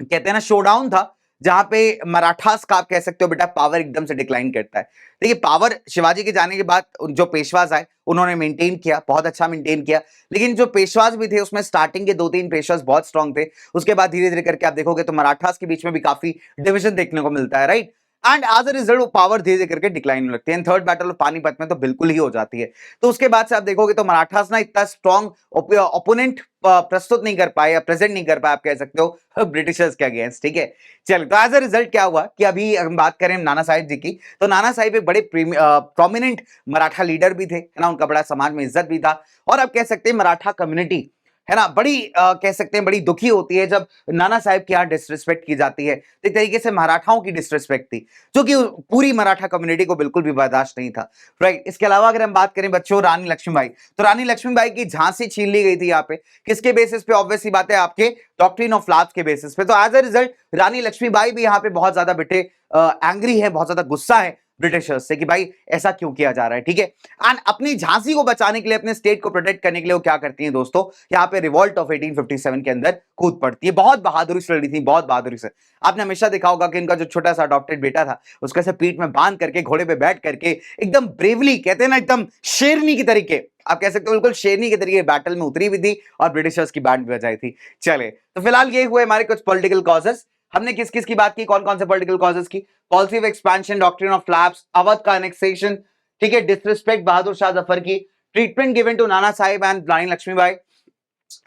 A: कहते हैं ना शोडाउन था, जहां पे मराठास का आप कह सकते हो बेटा पावर एकदम से डिक्लाइन करता है। देखिए पावर शिवाजी के जाने के बाद जो पेशवाज आए उन्होंने मेंटेन किया, बहुत अच्छा मेंटेन किया, लेकिन जो पेशवाज भी थे उसमें स्टार्टिंग के 2-3 पेशवाज बहुत स्ट्रांग थे। उसके बाद धीरे धीरे करके आप देखोगे तो मराठास के बीच में भी काफी डिवीजन देखने को मिलता है, right. And as a result वो पावर धीरे धीरे करके डिक्लाइन होने लगती है। थर्ड बैटल ऑफ पानीपत में तो बिल्कुल ही हो जाती है। तो उसके बाद से आप देखोगे तो मराठास ना इतना स्ट्रॉन्ग ओपोनेंट प्रस्तुत नहीं कर पाए या प्रेजेंट नहीं कर पाए, आप कह सकते हो ब्रिटिशर्स के अगेंस्ट, ठीक है। चलिए, तो एज अ रिजल्ट क्या हुआ कि अभी हम बात करें नाना साहिब जी की, तो नाना साहिब एक बड़े प्रोमिनेंट मराठा लीडर भी थे, है ना, उनका बड़ा समाज में इज्जत भी था। और आप कह सकते हैं मराठा कम्युनिटी, है ना, बड़ी कह सकते हैं बड़ी दुखी होती है जब नाना साहिब की यहाँ डिसरिस्पेक्ट की जाती है। तो एक तरीके से मराठाओं की डिसरिस्पेक्ट थी, जो कि पूरी मराठा कम्युनिटी को बिल्कुल भी बर्दाश्त नहीं था, राइट। इसके अलावा अगर हम बात करें बच्चों रानी लक्ष्मीबाई, तो रानी लक्ष्मीबाई की झांसी छीन ली गई थी यहाँ पे, किसके बेसिस पे? ऑब्वियस सी बात है, आपके डॉक्ट्रिन ऑफ लॉज के बेसिस पे। तो एज अ रिजल्ट रानी लक्ष्मीबाई भी यहाँ पे बहुत ज्यादा बेटे एंग्री है, बहुत ज्यादा गुस्सा है ब्रिटिशर्स से कि भाई ऐसा क्यों किया जा रहा है, ठीक है। एंड अपनी झांसी को बचाने के लिए, अपने स्टेट को प्रोटेक्ट करने के लिए वो क्या करती हैं दोस्तों, यहाँ पे रिवॉल्ट ऑफ 1857 के अंदर कूद पड़ती है। बहुत बहादुरी से लड़ी थी, बहुत बहादुरी से। आपने हमेशा देखा होगा कि इनका जो छोटा सा अडॉप्टेड बेटा था, उसका से पीठ में बांध करके, घोड़े पे बैठ करके, एकदम ब्रेवली, कहते हैं ना एकदम शेरनी की तरीके, आप कह सकते हो बिल्कुल शेरनी के तरीके बैटल में उतरी भी थी और ब्रिटिशर्स की बैंड भी बजाई थी। चले, तो फिलहाल ये हुए हमारे कुछ पॉलिटिकल कॉजेस। हमने किस किस की बात की, कौन कौन से पॉलिटिकल कॉजेस की? Policy of expansion, doctrine of flaps, Awadh का एनेक्सेशन, ठीक है, डिसरिस्पेक्ट बहादुर शाह जफर की, treatment given to Nana Sahib and रानी लक्ष्मीबाई।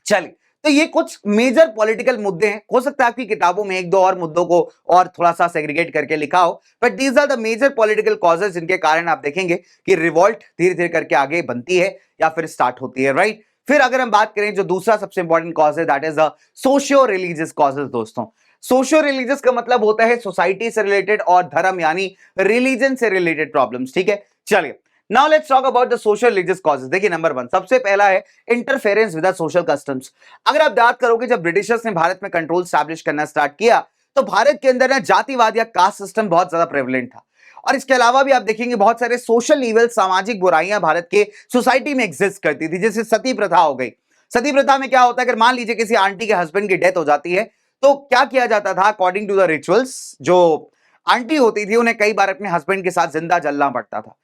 A: चलिए, तो ये कुछ मेजर पॉलिटिकल मुद्दे हैं। हो सकता है आपकी किताबों में एक दो और मुद्दों को और थोड़ा सा सेग्रीगेट करके लिखा हो, but these are the major political causes जिनके कारण आप देखेंगे कि रिवॉल्ट धीरे धीरे करके आगे बनती है या फिर स्टार्ट होती है, राइट। फिर अगर हम बात करें जो दूसरा सबसे इंपॉर्टेंट कॉज है, that is the socio religious causes. दोस्तों, सोशियो रिलीजियस का मतलब होता है सोसाइटी से रिलेटेड और धर्म यानी रिलीजन से रिलेटेड प्रॉब्लम्स, ठीक है। चलिए, now let's talk about the social religious causes. देखिए, नंबर 1 सबसे पहला है interference with the social customs. अगर आप बात करोगे, जब ब्रिटिशर्स ने भारत में कंट्रोल स्टैब्लिश करना स्टार्ट किया, तो भारत के अंदर ना जातिवाद या कास्ट सिस्टम बहुत ज्यादा प्रेवलेंट था। और इसके अलावा भी आप देखेंगे बहुत सारे सोशल इवल, सामाजिक बुराइयां भारत के सोसाइटी में एग्जिस्ट करती थी, जैसे सती प्रथा हो गई। सती प्रथा में क्या होता है, अगर मान लीजिए किसी आंटी के हस्बैंड की डेथ हो जाती है, तो क्या किया जाता था, अकॉर्डिंग टू द रिचुअल्स, जो आंटी होती थी उन्हें कई बार अपने हस्बैंड के साथ जिंदा जलना पड़ता था।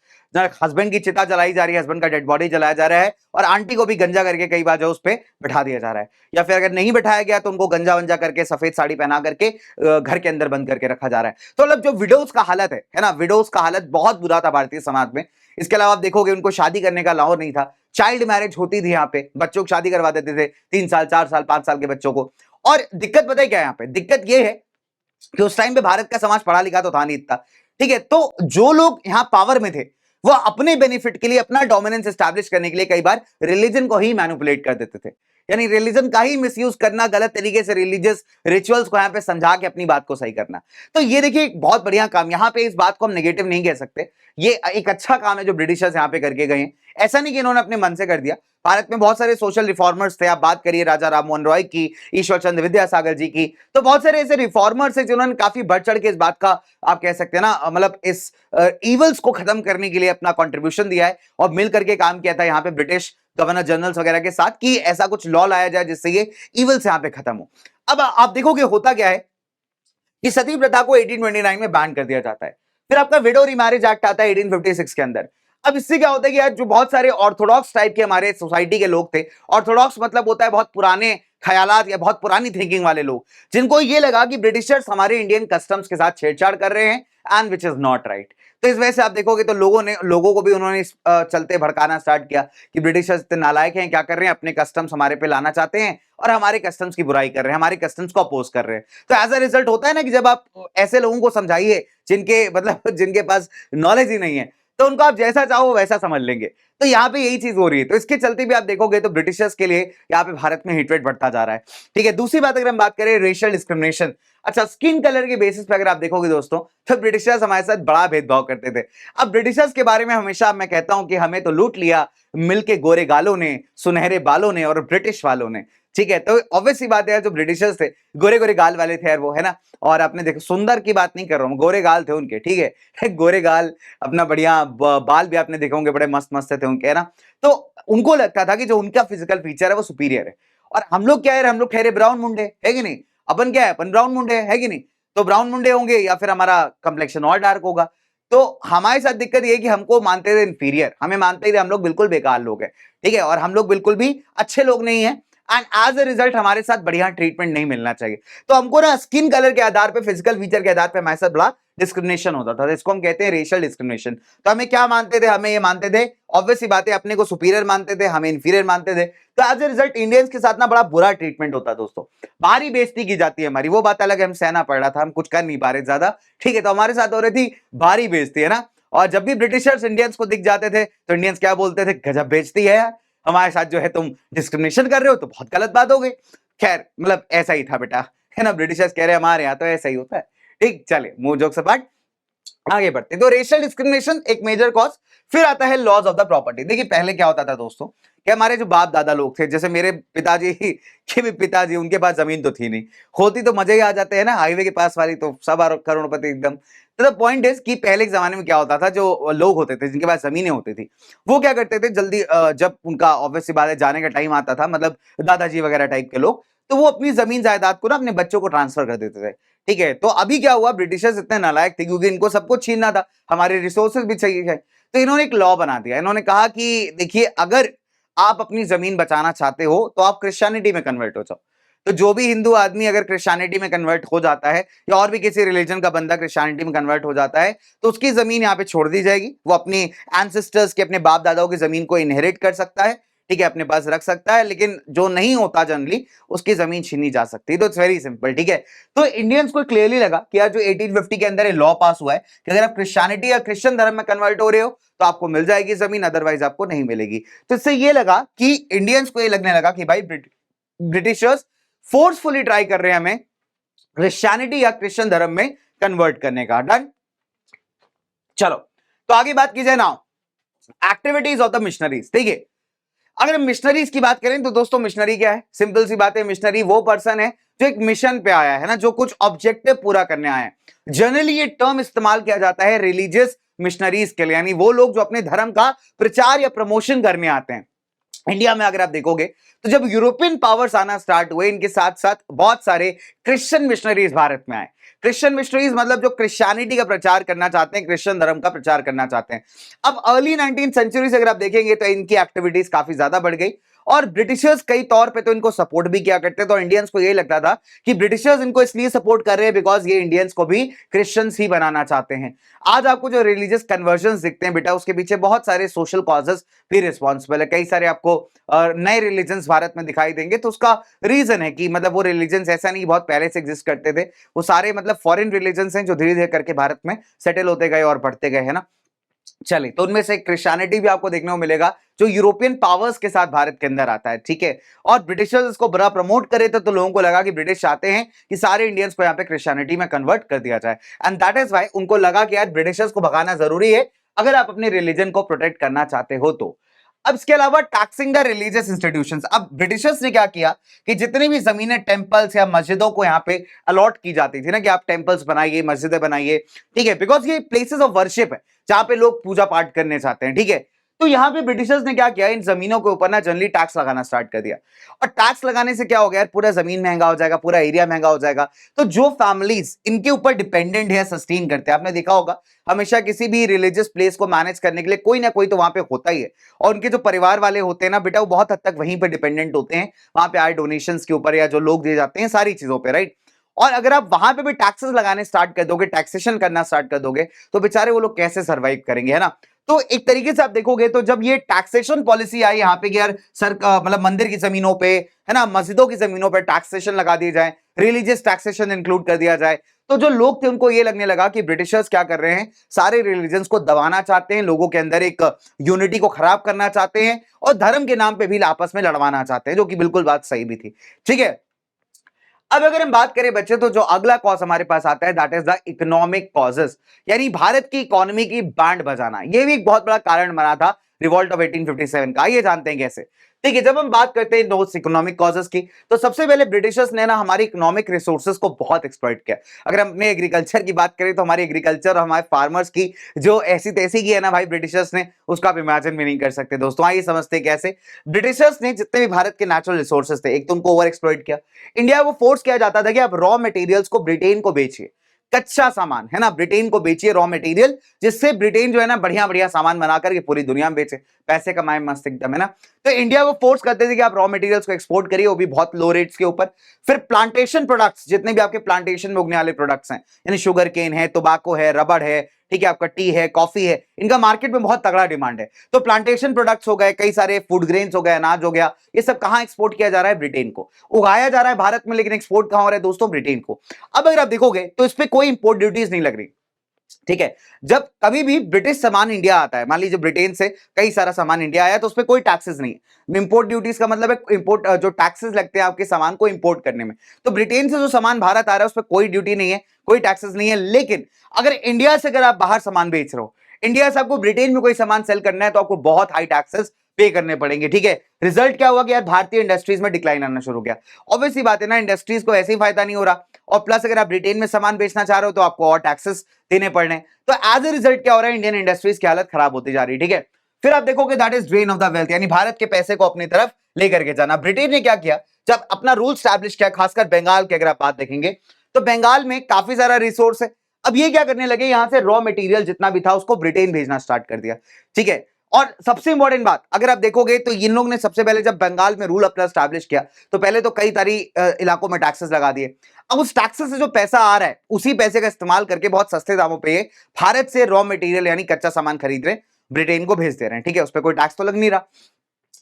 A: हस्बैंड की चिता जलाई जा रही है, हस्बैंड का डेड बॉडी जलाया जा रहा है, और आंटी को भी गंजा करके कई बार जो उस पर बैठा दिया जा रहा है, या फिर अगर नहीं बैठाया गया तो उनको गंजा वंजा करके सफेद साड़ी पहना करके घर के अंदर बंद करके रखा जा रहा है। तो मतलब जो विडोज का हालत है ना, विडोज का हालत बहुत बुरा था भारतीय समाज में। इसके अलावा आप देखोगे उनको शादी करने का अलाउ नहीं था, चाइल्ड मैरिज होती थी, यहाँ पे बच्चों की शादी करवा देते थे, 3 साल 4 साल 5 साल के बच्चों को। और दिक्कत पता है क्या है यहाँ पे, दिक्कत ये है कि उस टाइम पे भारत का समाज पढ़ा लिखा तो था नहीं इतना, ठीक है। तो जो लोग यहाँ पावर में थे, वो अपने बेनिफिट के लिए, अपना डोमिनेंस एस्टैब्लिश करने के लिए कई बार रिलीजन को ही मैनिपुलेट कर देते थे, यानी रिलीजन का ही मिसयूज करना, गलत तरीके से रिलीजियस रिचुअल्स को यहाँ पे समझा के अपनी बात को सही करना। तो ये देखिए एक बहुत बढ़िया काम, यहाँ पे इस बात को हम नेगेटिव नहीं कह सकते, ये एक अच्छा काम है जो ब्रिटिशर्स यहाँ पे करके गए हैं। ऐसा नहीं कि इन्होंने अपने मन से कर दिया। भारत में बहुत सारे सोशल रिफॉर्मर्स थे, आप बात करिए राजा राम मोहन रॉय की, ईश्वर चंद्र विद्यासागर जी की, तो बहुत सारे ऐसे रिफॉर्मर्स हैं जिन्होंने काफी बढ़ चढ़ के इस बात का, आप कह सकते हैं ना, मतलब इस इवल्स को खत्म करने के लिए अपना कंट्रीब्यूशन दिया है और मिल करके काम किया था यहाँ पे ब्रिटिश गवर्नर जनरल्स वगैरह के साथ कि ऐसा कुछ लॉ लाया जाए जिससे ये इवल्स यहाँ पे खत्म हो। अब आप देखोगे होता क्या है कि सती प्रथा को 1829 में बैन कर दिया जाता है। फिर आपका विडो रिमैरिज एक्ट आता है 1856 के अंदर। अब इससे क्या होता है कि यार जो बहुत सारे ऑर्थोडॉक्स टाइप के हमारे सोसाइटी के लोग थे, ऑर्थोडॉक्स मतलब होता है बहुत पुराने ख्यालात या बहुत पुरानी थिंकिंग वाले लोग, जिनको ये लगा कि ब्रिटिशर्स हमारे इंडियन कस्टम्स के साथ छेड़छाड़ कर रहे हैं, and which is not right. तो इस वजह से आप देखोगे तो लोगों को भी उन्होंने इस चलते भड़काना स्टार्ट किया कि ब्रिटिशर्स इतने नालायक हैं, क्या कर रहे हैं, अपने कस्टम्स हमारे पे लाना चाहते हैं और हमारे कस्टम्स की बुराई कर रहे हैं, हमारे कस्टम्स को अपोज कर रहे हैं। तो एज अ रिजल्ट होता है ना कि जब आप ऐसे लोगों को समझाइए जिनके मतलब जिनके पास नॉलेज ही नहीं है, तो उनको आप जैसा चाहो वैसा समझ लेंगे। तो यहाँ पे यही चीज हो रही है। तो इसके चलते भी आप देखोगे तो ब्रिटिशर्स के लिए यहाँ पे भारत में हेट्रेड बढ़ता जा रहा है, ठीक है। दूसरी बात अगर हम बात करें रेशियल डिस्क्रिमिनेशन, अच्छा स्किन कलर के बेसिस पे अगर आप देखोगे दोस्तों, तो ब्रिटिशर्स हमारे साथ बड़ा भेदभाव करते थे। अब ब्रिटिशर्स के बारे में हमेशा मैं कहता हूं कि हमें तो लूट लिया मिलके गोरे गालों ने, सुनहरे बालों ने और ब्रिटिश वालों ने, ठीक है। तो ऑब्वियस सी बात है, जो ब्रिटिशर्स थे गोरे गोरे गाल वाले थे यार वो, है ना। और आपने देखो, सुंदर की बात नहीं कर रहा हूं, गोरे गाल थे उनके, ठीक है गोरे गाल, अपना बढ़िया बाल भी आपने देखे होंगे बड़े मस्त मस्त थे उनके, है ना। तो उनको लगता था कि जो उनका फिजिकल फीचर है वो सुपीरियर है, और हम लोग क्या है, हम लोग ठहरे ब्राउन मुंडे, है कि नहीं। अपन क्या है, अपन ब्राउन मुंडे है कि नहीं। तो ब्राउन मुंडे होंगे या फिर हमारा कंप्लेक्शन और डार्क होगा। तो हमारे साथ दिक्कत ये है कि हमको मानते थे इंफीरियर, हमें मानते थे हम लोग बिल्कुल बेकार लोग हैं, ठीक है, और हम लोग बिल्कुल भी अच्छे लोग नहीं है, एंड एज अ रिजल्ट हमारे साथ बढ़िया ट्रीटमेंट नहीं मिलना चाहिए। तो हमको ना स्किन कलर के आधार पे, फिजिकल फीचर के आधार पे हमारे साथ बड़ा डिस्क्रिमिनेशन होता था। इसको हम कहते हैं रेशियल डिस्क्रिमिनेशन। तो हमें क्या मानते थे, हमें ये मानते थे, ऑब्वियस सी बात है, अपने को सुपीरियर मानते थे, हमें इंफीरियर मानते थे। तो एज ए रिजल्ट इंडियंस के साथ ना बड़ा बुरा ट्रीटमेंट होता है दोस्तों, भारी बेइज्जती की जाती है हमारी। वो बात अलग है, हम सहना पड़ रहा था, हम कुछ कर नहीं पा रहे ज्यादा, ठीक है, तो हमारे साथ हो रही थी भारी बेइज्जती, है ना। और जब भी ब्रिटिशर्स इंडियंस को दिख जाते थे तो इंडियंस क्या बोलते थे, गजब बेइज्जती है यार, हमारे साथ जो है तुम डिस्क्रिमिनेशन कर रहे हो, तो बहुत गलत बात हो गई। खैर मतलब ऐसा ही था बेटा, है ना, ब्रिटिशर्स कह रहे हमारे यहाँ तो ऐसा ही होता है, ठीक। चले मुंह जोक सपाट आगे बढ़ते। तो रेशियल डिस्क्रिमिनेशन एक मेजर कॉज। फिर आता है लॉज ऑफ द प्रॉपर्टी। देखिए पहले क्या होता था दोस्तों कि हमारे जो बाप दादा लोग थे, जैसे मेरे पिताजी के भी पिताजी, उनके पास जमीन तो थी नहीं, होती तो मजे ही आ जाते हैं ना, हाईवे के पास वाली तो सब करोड़पति एकदम। तो द पॉइंट इज कि पहले के जमाने में क्या होता था, जो लोग होते थे जिनके पास जमीनें होती थी, वो क्या करते थे जल्दी, जब उनका ऑब्वियस सी बात है जाने का टाइम आता था, मतलब दादाजी वगैरह टाइप के लोग, तो वो अपनी जमीन जायदाद को ना अपने बच्चों को ट्रांसफर कर देते थे। ठीक है, तो अभी क्या हुआ, ब्रिटिशर्स इतने नालायक थे क्योंकि इनको सब कुछ छीनना था, हमारे रिसोर्सेज भी चाहिए है, तो इन्होंने एक लॉ बना दिया। इन्होंने कहा कि देखिए, अगर आप अपनी जमीन बचाना चाहते हो तो आप क्रिश्चियनिटी में कन्वर्ट हो जाओ। तो जो भी हिंदू आदमी अगर क्रिश्चियनिटी में कन्वर्ट हो जाता है, या और भी किसी रिलीजन का बंदा क्रिश्चियनिटी में कन्वर्ट हो जाता है, तो उसकी जमीन यहाँ पे छोड़ दी जाएगी। वो अपनी एंसेस्टर्स के, अपने बाप दादाओं की जमीन को इनहेरिट कर सकता है, ठीक है, अपने पास रख सकता है, लेकिन जो नहीं होता जनरली, उसकी जमीन छीनी जा सकती है। तो इट्स वेरी सिंपल। ठीक है, तो इंडियंस को क्लियरली लगा कि यार जो 1850 के अंदर ये लॉ पास हुआ है कि अगर आप क्रिश्चियनिटी या क्रिश्चियन धर्म में कन्वर्ट हो रहे हो तो आपको मिल जाएगी जमीन, अदरवाइज आपको नहीं मिलेगी। तो इससे ये लगा कि इंडियंस को ये लगने लगा कि भाई ब्रिटिशर्स फोर्सफुली ट्राई कर रहे हैं हमें क्रिश्चियनिटी या क्रिश्चियन धर्म में कन्वर्ट करने का। डन, चलो तो आगे बात की जाए now activities of the missionaries. ठीक है, अगर मिशनरीज की बात करें तो दोस्तों मिशनरी क्या है, सिंपल सी बात है, मिशनरी वो पर्सन है जो एक मिशन पे आया है ना, जो कुछ ऑब्जेक्टिव पूरा करने आया है। जनरली ये टर्म इस्तेमाल किया जाता है रिलीजियस मिशनरीज के लिए, यानी वो लोग जो अपने धर्म का प्रचार या प्रमोशन करने आते हैं। इंडिया में अगर आप देखोगे तो जब यूरोपियन पावर्स आना स्टार्ट हुए, इनके साथ साथ बहुत सारे क्रिश्चियन मिशनरीज भारत में आए। क्रिश्चियन मिशनरीज मतलब जो क्रिश्चियनिटी का प्रचार करना चाहते हैं, क्रिश्चियन धर्म का प्रचार करना चाहते हैं। अब अर्ली 19th सेंचुरी से अगर आप देखेंगे तो इनकी एक्टिविटीज काफी ज्यादा बढ़ गई, और ब्रिटिशर्स कई तौर पे तो इनको सपोर्ट भी किया करते। तो इंडियंस को यही लगता था कि ब्रिटिशर्स इनको इसलिए सपोर्ट कर रहे हैं बिकॉज ये इंडियंस को भी क्रिश्चियंस ही बनाना चाहते हैं। आज आपको जो रिलीजियस कन्वर्जन दिखते हैं बेटा, उसके पीछे बहुत सारे सोशल कॉजेस भी रिस्पॉन्सिबल है। कई सारे आपको नए रिलीजन्स भारत में दिखाई देंगे, तो उसका रीजन है कि मतलब वो रिलीजन्स ऐसा नहीं बहुत पहले से एग्जिस्ट करते थे, वो सारे मतलब फॉरेन रिलीजन्स हैं जो धीरे धीरे करके भारत में सेटल होते गए और बढ़ते गए, है ना। चलिए, तो उनमें से क्रिश्चियनिटी भी आपको देखने को मिलेगा जो यूरोपियन पावर्स के साथ भारत के अंदर आता है। ठीक है, और ब्रिटिशर्स इसको बड़ा प्रमोट करे थे, तो लोगों को लगा कि ब्रिटिश चाहते हैं कि सारे इंडियंस को यहाँ पे क्रिश्चियनिटी में कन्वर्ट कर दिया जाए, एंड दैट इज व्हाई उनको लगा कि यार ब्रिटिशर्स को भगाना जरूरी है अगर आप अपने रिलीजन को प्रोटेक्ट करना चाहते हो तो। अब इसके अलावा टैक्सिंग द रिलीजियस इंस्टीट्यूशंस। अब ब्रिटिशर्स ने क्या किया कि जितनी भी जमीनें टेंपल्स या मस्जिदों को यहाँ पे अलॉट की जाती थी ना, कि आप टेंपल्स बनाइए, मस्जिदें बनाइए, ठीक है, बिकॉज ये प्लेसेस ऑफ वर्शिप है जहां पे लोग पूजा पाठ करने चाहते हैं। ठीक है, तो यहां पे ब्रिटिशर्स ने क्या किया, इन जमीनों के ऊपर ना जनरली टैक्स लगाना स्टार्ट कर दिया। और टैक्स लगाने से क्या हो गया, पूरा जमीन महंगा हो जाएगा, पूरा एरिया महंगा हो जाएगा। तो जो फैमिलीज इनके ऊपर डिपेंडेंट है, सस्टेन करते हैं, आपने देखा होगा हमेशा किसी भी रिलीजियस प्लेस को मैनेज करने के लिए कोई ना कोई तो वहां पे होता ही है, और उनके जो परिवार वाले होते हैं ना बेटा, वो बहुत हद तक वहीं पे डिपेंडेंट होते हैं, वहां पे आए डोनेशंस के ऊपर या जो लोग दिए जाते हैं सारी चीजों पे, राइट। और अगर आप वहां पे भी टैक्सेस लगाने स्टार्ट कर दोगे, टैक्सेशन करना स्टार्ट कर दोगे, तो बेचारे वो लोग कैसे सर्वाइव करेंगे, है ना। तो एक तरीके से आप देखोगे तो जब ये टैक्सेशन पॉलिसी आई यहाँ पे कि यार सर मतलब मंदिर की जमीनों पे, है ना, मस्जिदों की जमीनों पे टैक्सेशन लगा दिए जाए, रिलीजियस टैक्सेशन इंक्लूड कर दिया जाए, तो जो लोग थे उनको ये लगने लगा कि ब्रिटिशर्स क्या कर रहे हैं, सारे रिलीजन्स को दबाना चाहते हैं, लोगों के अंदर एक यूनिटी को खराब करना चाहते हैं, और धर्म के नाम पे भी आपस में लड़वाना चाहते हैं, जो कि बिल्कुल बात सही भी थी। ठीक है, अब अगर हम बात करें बच्चे, तो जो अगला कॉज हमारे पास आता है that is the economic causes, यानी भारत की इकोनॉमी की बैंड बजाना। यह भी एक बहुत बड़ा कारण बना था रिवॉल्ट ऑफ 1857 का। ये जानते हैं कैसे। ठीक है, जब हम बात करते हैं दो इकोनॉमिक कॉजेस की, तो सबसे पहले ब्रिटिशर्स ने ना हमारी इकोनॉमिक रिसोर्सेज को बहुत एक्सप्लॉइट किया। अगर हम अपने एग्रीकल्चर की बात करें तो हमारी एग्रीकल्चर और हमारे फार्मर्स की जो ऐसी तैसी की है ना भाई ब्रिटिशर्स ने, उसका आप इमेजिन भी नहीं कर सकते दोस्तों। आइए समझते कैसे। ब्रिटिशर्स ने जितने भी भारत के नेचुरल रिसोर्सेज थे, एक तो उनको ओवर एक्सप्लॉइट किया। इंडिया को फोर्स किया जाता था कि आप रॉ मटेरियल्स को ब्रिटेन को बेचिए, कच्चा सामान, है ना, ब्रिटेन को बेचिए रॉ मटेरियल, जिससे ब्रिटेन जो है ना बढ़िया बढ़िया सामान बनाकर के पूरी दुनिया में बेचे, पैसे कमाए मस्त एकदम, है ना। तो इंडिया को फोर्स करते थे कि आप रॉ मटेरियल्स को एक्सपोर्ट करिए, वो भी बहुत लो रेट्स के ऊपर। फिर प्लांटेशन प्रोडक्ट्स, जितने भी आपके प्लांटेशन में उगने वाले प्रोडक्ट्स हैं, यानी शुगर केन है, टोबैको है, रबड़ है, ठीक है, आपका टी है, कॉफी है, इनका मार्केट में बहुत तगड़ा डिमांड है। तो प्लांटेशन प्रोडक्ट्स हो गए, कई सारे फूड ग्रेन्स हो गए, अनाज हो गया, ये सब कहां एक्सपोर्ट किया जा रहा है, ब्रिटेन को। उगाया जा रहा है भारत में, लेकिन एक्सपोर्ट कहां हो रहा है दोस्तों, ब्रिटेन को। अब अगर आप देखोगे तो इस पे कोई इंपोर्ट ड्यूटीज नहीं लग रही। ठीक है, जब कभी भी ब्रिटिश सामान इंडिया आता है, मान लीजिए ब्रिटेन से कई सारा सामान इंडिया आया, तो उस पर कोई टैक्सेस नहीं है। इंपोर्ट ड्यूटीज का मतलब है इंपोर्ट, जो टैक्सेस लगते हैं आपके सामान को इंपोर्ट करने में। तो ब्रिटेन से जो सामान भारत आ रहा है उस पर कोई ड्यूटी नहीं है, कोई टैक्सेस नहीं है। लेकिन अगर इंडिया से अगर आप बाहर सामान बेच रहे हो, इंडिया से आपको ब्रिटेन में कोई सामान सेल करना है, तो आपको बहुत हाई टैक्सेस पे करने पड़ेंगे। ठीक है, रिजल्ट क्या हुआ कि यार भारतीय इंडस्ट्रीज में डिक्लाइन आना शुरू हो गया। ऑब्वियसली बात है ना, इंडस्ट्रीज को ऐसे ही फायदा नहीं हो रहा, और प्लस अगर आप ब्रिटेन में सामान बेचना चाह रहे हो तो आपको और टैक्सेस देने पड़ने, तो एज ए रिजल्ट क्या हो रहा है, इंडियन इंडस्ट्रीज की हालत खराब होती जा रही है। ठीक है, फिर आप देखोगे that is drain of the wealth, यानी भारत के पैसे को अपनी तरफ लेकर के जाना। ब्रिटेन ने क्या किया, जब अपना रूल स्टैब्लिश किया, खासकर बंगाल की अगर आप बात देखेंगे तो बंगाल में काफी सारा रिसोर्स है। अब ये क्या करने लगे, यहां से रॉ मटेरियल जितना भी था उसको ब्रिटेन भेजना स्टार्ट कर दिया। ठीक है, और सबसे इंपॉर्टेंट बात अगर आप देखोगे तो इन लोग ने सबसे पहले जब बंगाल में रूल अपना स्टैब्लिश किया तो पहले तो कई सारी इलाकों में टैक्सेस लगा दिए। अब उस टैक्सेस से जो पैसा आ रहा है उसी पैसे का इस्तेमाल करके बहुत सस्ते दामों पे भारत से रॉ मटेरियल यानी कच्चा सामान खरीद रहे, ब्रिटेन को भेज दे रहे हैं। ठीक है, उस पर कोई टैक्स तो लग नहीं रहा,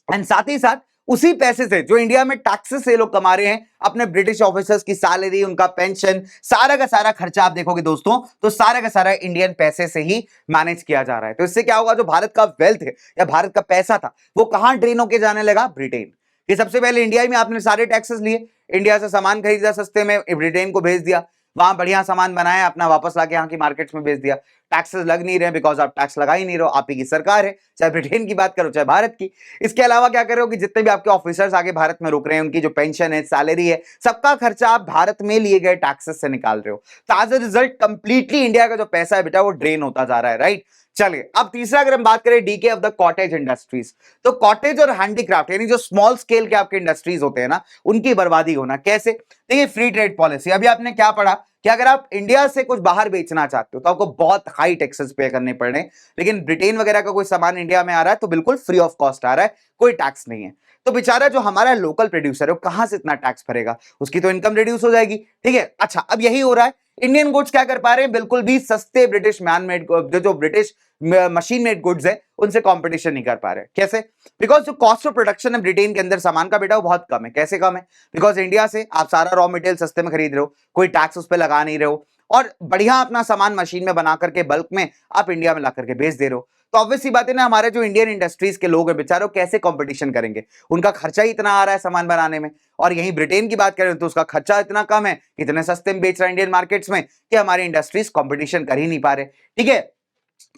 A: एंड साथ ही साथ उसी पैसे से जो इंडिया में टैक्सेस से लोग कमा रहे हैं, अपने ब्रिटिश ऑफिसर्स की सैलरी, उनका पेंशन, सारा का सारा खर्चा आप देखोगे दोस्तों तो सारा का सारा इंडियन पैसे से ही मैनेज किया जा रहा है। तो इससे क्या होगा, जो भारत का वेल्थ है या भारत का पैसा था वो कहां ड्रेन होके जाने लगा, ब्रिटेन। कि सबसे पहले इंडिया में आपने सारे टैक्सेस लिए, इंडिया से सामान खरीदा सस्ते में, ब्रिटेन को भेज दिया, वहां बढ़िया सामान बनाया, अपना वापस लाके यहाँ की मार्केट्स में बेच दिया। टैक्सेस लग नहीं रहे बिकॉज आप टैक्स लगा ही नहीं रहे हो, आप ही की सरकार है, चाहे ब्रिटेन की बात करो चाहे भारत की। इसके अलावा क्या कर रहे हो कि जितने भी आपके ऑफिसर्स आगे भारत में रुक रहे हैं, उनकी जो पेंशन है, सैलरी है, सबका खर्चा आप भारत में लिए गए टैक्सेस से निकाल रहे हो। तो as a result completely India का जो पैसा है बेटा वो ड्रेन होता जा रहा है, राइट। चलिए अब तीसरा अगर हम बात करें DK of the cottage industries, तो कॉटेज और हैंडीक्राफ्ट यानी जो स्मॉल स्केल के आपके इंडस्ट्रीज होते हैं ना, उनकी बर्बादी होना कैसे। देखिए फ्री ट्रेड पॉलिसी, अभी आपने क्या पढ़ा कि अगर आप इंडिया से कुछ बाहर बेचना चाहते हो तो आपको बहुत हाई टैक्सेस पे करने पड़ रहे हैं, लेकिन ब्रिटेन वगैरह का कोई सामान इंडिया में आ रहा है तो बिल्कुल फ्री ऑफ कॉस्ट आ रहा है, कोई टैक्स नहीं है। तो बेचारा जो हमारा लोकल प्रोड्यूसर है वो कहां से इतना टैक्स भरेगा, उसकी तो इनकम रिड्यूस हो जाएगी। ठीक है, अच्छा अब यही हो रहा है, इंडियन गुड्स क्या कर पा रहे हैं, बिल्कुल भी सस्ते ब्रिटिश मैन मेड जो ब्रिटिश मशीन मेड गुड्स है उनसे कंपटीशन नहीं कर पा रहे। कैसे, बिकॉज जो कॉस्ट ऑफ प्रोडक्शन है ब्रिटेन के अंदर सामान का बेटा वो बहुत कम है। कैसे कम है, बिकॉज इंडिया से आप सारा रॉ मटेरियल सस्ते में खरीद रहे हो, कोई टैक्स उस पर लगा नहीं रहे हो, और बढ़िया अपना सामान मशीन में बना करके बल्क में आप इंडिया में ला करके बेच दे रहे हो। तो ऑब्वियसली बात है ना, हमारे जो इंडियन इंडस्ट्रीज के लोग हैं बेचारों कैसे कंपटीशन करेंगे, उनका खर्चा ही इतना आ रहा है सामान बनाने में, और यहीं ब्रिटेन की बात करें तो उसका खर्चा इतना कम है, इतने सस्ते में बेच रहा है इंडियन मार्केट्स में कि हमारी इंडस्ट्रीज कंपटीशन कर ही नहीं पा रहे। ठीक है,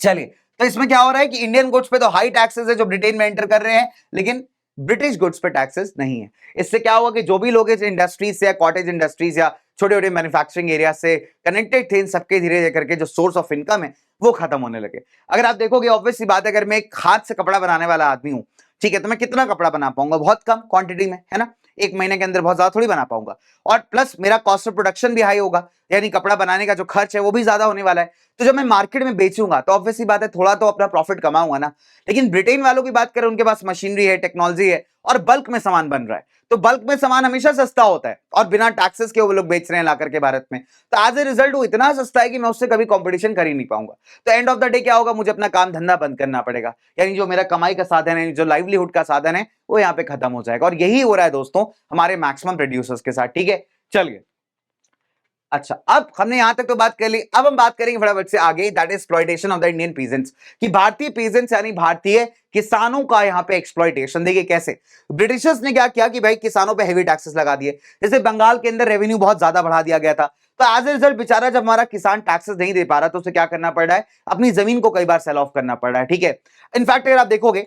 A: चलिए तो इसमें क्या हो रहा है कि इंडियन गुड्स पे तो हाई टैक्सेस है जो ब्रिटेन में एंटर कर रहे हैं, लेकिन ब्रिटिश गुड्स पे टैक्सेस नहीं है। इससे क्या होगा कि जो भी लोग इस इंडस्ट्रीज से या कॉटेज इंडस्ट्रीज या छोटे छोटे मैन्युफैक्चरिंग एरिया से कनेक्टेड थे, इन सबके धीरे धीरे करके जो सोर्स ऑफ इनकम है वो खत्म होने लगे। अगर आप देखोगे ऑब्वियसली बात है, अगर मैं एक हाथ से कपड़ा बनाने वाला आदमी हूं, ठीक है, तो मैं कितना कपड़ा बना पाऊंगा, बहुत कम क्वांटिटी में, है ना, एक महीने के अंदर बहुत ज्यादा थोड़ी बना पाऊंगा, और प्लस मेरा कॉस्ट ऑफ प्रोडक्शन भी हाई होगा, यानी कपड़ा बनाने का जो खर्च है वो भी ज्यादा होने वाला है। तो जब मैं मार्केट में बेचूंगा तो ऑब्वियसली बात है थोड़ा तो अपना प्रॉफिट कमाऊंगा ना। लेकिन ब्रिटेन वालों की बात करें, उनके पास मशीनरी है, टेक्नोलॉजी है, और बल्क में सामान बन रहा है, तो बल्क में सामान हमेशा सस्ता होता है, और बिना टैक्सेस के वो लोग बेच रहे हैं ला करके भारत में, तो एज ए रिजल्ट वो इतना सस्ता है कि मैं उससे कभी कंपटीशन कर ही नहीं पाऊंगा। तो एंड ऑफ द डे क्या होगा, मुझे अपना काम धंधा बंद करना पड़ेगा, यानी जो मेरा कमाई का साधन है, जो लाइवलीहुड का साधन है, वो यहाँ पे खत्म हो जाएगा। और यही हो रहा है दोस्तों हमारे मैक्सिमम प्रोड्यूसर्स के साथ। ठीक है, चलिए अच्छा अब हमने यहां तक तो बात कर ली, अब हम बात करेंगे फटाफट से आगे, that is exploitation of the Indian peasants, कि भारतीय पीजेंट्स यानी भारतीय किसानों का यहां पे एक्सप्लॉइटेशन। देखिए कैसे, ब्रिटिशर्स ने क्या किया कि भाई किसानों पे हेवी टैक्सेस लगा दिए, जैसे बंगाल के अंदर रेवेन्यू बहुत ज्यादा बढ़ा दिया गया था, तो एज ए रिजल्ट बेचारा जब हमारा किसान टैक्सेस नहीं दे पा रहा तो उसे क्या करना पड़ रहा है, अपनी जमीन को कई बार सेल ऑफ करना पड़ रहा है। ठीक है, इनफैक्ट अगर आप देखोगे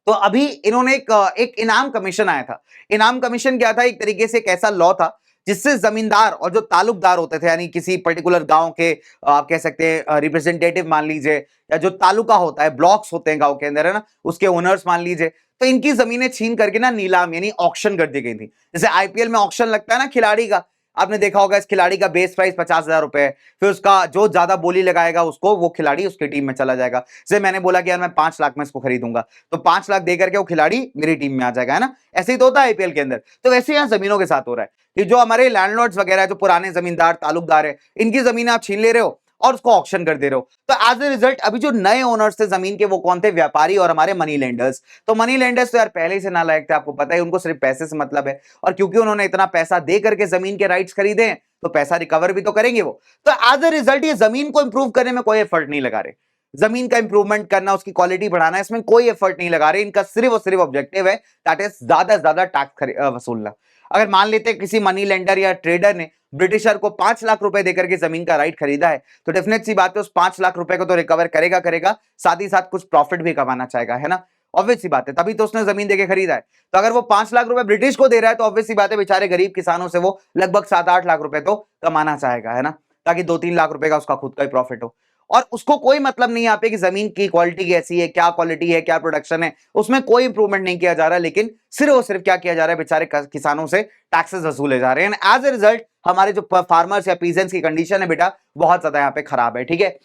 A: तो अभी इन्होंने एक इनाम कमीशन आया था। इनाम कमीशन क्या था, एक तरीके से एक ऐसा लॉ था जिससे जमींदार और जो तालुकदार होते थे, यानी किसी पर्टिकुलर गांव के आप कह सकते हैं रिप्रेजेंटेटिव मान लीजिए, या जो तालुका होता है, ब्लॉक्स होते हैं गांव के अंदर, है ना, उसके ओनर्स मान लीजिए, तो इनकी जमीनें छीन करके ना नीलाम यानी ऑक्शन कर दी गई थी। जैसे आईपीएल में ऑक्शन लगता है ना खिलाड़ी का, आपने देखा होगा इस खिलाड़ी का बेस प्राइस 50,000 रुपए है, फिर उसका जो ज्यादा बोली लगाएगा उसको वो खिलाड़ी उसकी टीम में चला जाएगा। जैसे मैंने बोला कि यार मैं 5 लाख में इसको खरीदूंगा, तो 5 लाख देकर के वो खिलाड़ी मेरी टीम में आ जाएगा, है ना, ऐसे ही तो होता है आईपीएल के अंदर। तो वैसे यहां जमीनों के साथ हो रहा है कि जो हमारे लैंडलॉर्ड्स वगैरह, जो पुराने जमींदार तालुकदार है, इनकी जमीन आप छीन ले रहे हो और उसको ऑक्शन कर दे रहे हो। तो एज ए रिजल्ट अभी जो नए ओनर्स थे जमीन के वो कौन थे, व्यापारी और हमारे मनी लेंडर्स। तो मनी लेंडर्स तो यार पहले ही से नालायक थे, आपको पता है, उनको सिर्फ पैसे से मतलब है, और क्योंकि उन्होंने इतना पैसा दे करके जमीन के राइट्स खरीदे हैं तो पैसा रिकवर भी तो करेंगे वो। तो एज ए रिजल्ट ये जमीन को इंप्रूव करने में कोई एफर्ट नहीं लगा रहे, जमीन का इंप्रूवमेंट करना, उसकी क्वालिटी बढ़ाना, इसमें कोई एफर्ट नहीं लगा रहे। इनका सिर्फ और सिर्फ ऑब्जेक्टिव है दैट इज ज्यादा से ज्यादा टैक्स वसूलना। अगर मान लेते हैं किसी मनी लेंडर या ट्रेडर ने ब्रिटिशर को 5 लाख रुपए देकर के जमीन का राइट खरीदा है, तो डेफिनेट सी बात है उस 5 लाख रुपए को तो रिकवर करेगा, साथ ही साथ कुछ प्रॉफिट भी कमाना चाहेगा, है ना। ऑब्वियस सी बात है, तभी तो उसने जमीन देके खरीदा है। तो अगर वो 5 लाख रुपए ब्रिटिश को दे रहा है तो ऑब्वियस सी बात है बेचारे गरीब किसानों से वो लगभग 7-8 लाख रुपए तो कमाना चाहेगा, है ना, ताकि 2-3 लाख रुपए का उसका खुद का ही प्रॉफिट हो। और उसको कोई मतलब नहीं यहाँ पे कि जमीन की क्वालिटी कैसी है, क्या क्वालिटी है, क्या प्रोडक्शन है, उसमें कोई इंप्रूवमेंट नहीं किया जा रहा, लेकिन सिर्फ और सिर्फ क्या किया जा रहा है, बेचारे किसानों से टैक्सेस वसूले जा रहे हैं। एज ए रिजल्ट हमारे जो फार्मर्स या पीजेंट्स की कंडीशन है बेटा बहुत ज्यादा यहाँ पे खराब है। ठीक है,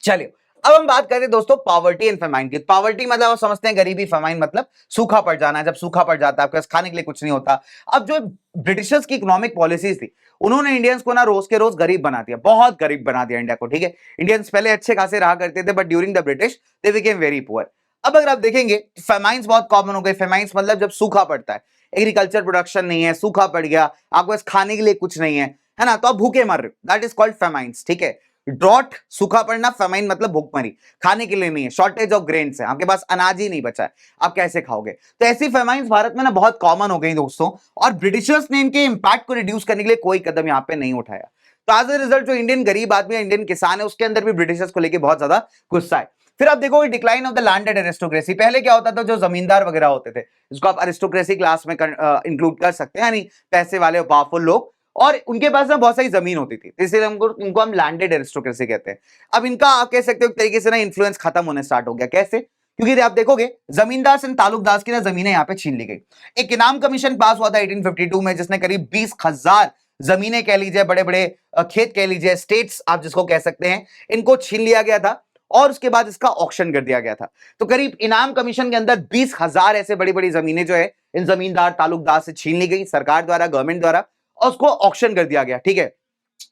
A: चलिए अब हम बात करते हैं दोस्तों पॉवर्टी एंड फेमाइन की। पॉवर्टी मतलब आप समझते हैं गरीबी, फेमाइन मतलब सूखा पड़ जाना। जब सूखा पड़ जाता है आपके पास खाने के लिए कुछ नहीं होता। अब जो ब्रिटिशर्स की इकोनॉमिक पॉलिसीज थी उन्होंने इंडियंस को ना रोज के रोज गरीब बना दिया, बहुत गरीब बना दिया इंडिया को। ठीक है, इंडियंस पहले अच्छे खासे रहा करते थे but during the British they became very poor. अब अगर आप देखेंगे फेमाइंस बहुत कॉमन हो गए। फेमाइंस मतलब जब सूखा पड़ता है, एग्रीकल्चर प्रोडक्शन नहीं है, सूखा पड़ गया, आपके पास खाने के लिए कुछ नहीं है ना, तो आप भूखे मर रहे हो, दैट इज कॉल्ड फेमाइंस। ठीक है, ड्रॉट सूखा पड़ना, फेमाइन मतलब भूखमरी, खाने के लिए नहीं है, शॉर्टेज ऑफ ग्रेन्स है, आपके पास अनाज ही नहीं बचा है, आप कैसे खाओगे। तो ऐसी फेमाइंस भारत में ना बहुत कॉमन हो गई दोस्तों, और ब्रिटिशर्स ने इनके इंपैक्ट को रिड्यूस करने के लिए कोई कदम यहाँ पे नहीं उठाया। तो एज ए रिजल्ट जो इंडियन गरीब आदमी है, इंडियन किसान है, उसके अंदर भी ब्रिटिशर्स को लेकर बहुत ज्यादा गुस्सा है। फिर आप देखो decline of the landed aristocracy. पहले क्या होता था, जो जमींदार वगैरह होते थे, जिसको आप अरिस्टोक्रेसी क्लास में इंक्लूड कर सकते हैं, यानी पैसे वाले पावरफुल लोग, और उनके पास ना बहुत सारी जमीन होती थी, इसलिए इनको हम लैंडेड एरिस्टोक्रेसी कहते हैं। अब इनका आप कह सकते हो एक तरीके से ना इन्फ्लुएंस खत्म होने स्टार्ट हो गया। कैसे? क्योंकि आप देखोगे जमींदार से तालुकदार की ना जमीनें यहाँ पे छीन ली गई। एक इनाम कमीशन पास हुआ था 1852 में, जिसने करीब 20,000 जमीनें कह लीजिए, बड़े बड़े खेत कह लीजिए, स्टेट्स आप जिसको कह सकते हैं, इनको छीन लिया गया था और उसके बाद इसका ऑक्शन कर दिया गया था। तो करीब इनाम कमीशन के अंदर 20,000 ऐसे बड़ी बड़ी जमीनें जो है इन जमींदार तालुकदार से छीन ली गई सरकार द्वारा, गवर्नमेंट द्वारा, और उसको ऑक्शन कर दिया गया। ठीक है,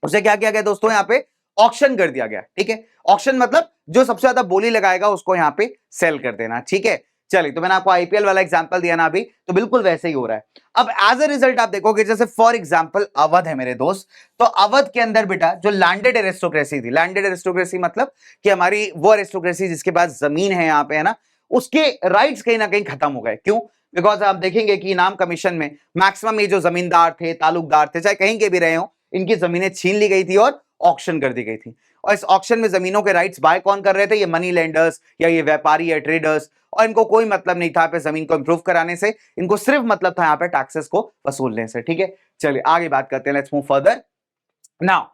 A: उसे क्या किया गया दोस्तों, यहाँ पे ऑक्शन कर दिया गया। ठीक है, ऑक्शन मतलब जो सबसे ज्यादा बोली लगाएगा उसको यहाँ पे सेल कर देना। ठीक है, चलिए, तो मैंने आपको आईपीएल वाला एग्जांपल दिया ना अभी, तो बिल्कुल वैसे ही हो रहा है। अब एज ए रिजल्ट आप देखोगे, जैसे फॉर एग्जांपल अवध है मेरे दोस्त, तो अवध के अंदर बेटा जो लैंडेड एरिस्टोक्रेसी थी, लैंडेड एरिस्टोक्रेसी मतलब कि हमारी वो एरिस्टोक्रेसी जिसके पास जमीन है यहाँ पे, है ना, उसके राइट्स कहीं ना कहीं खत्म हो गए। क्यों? बिकॉज आप देखेंगे कि इनाम कमीशन में मैक्सिमम ये जो जमींदार थे, तालुकदार थे, चाहे कहीं के भी रहे हो, इनकी जमीनें छीन ली गई थी और ऑक्शन कर दी गई थी। और इस ऑक्शन में जमीनों के राइट्स बाय कौन कर रहे थे? ये मनी लेंडर्स या ये व्यापारी या ट्रेडर्स, और इनको कोई मतलब नहीं था पे जमीन को इंप्रूव कराने से, इनको सिर्फ मतलब था यहाँ पे टैक्सेस को वसूलने से। ठीक है, चलिए आगे बात करते हैं, let's move further. Now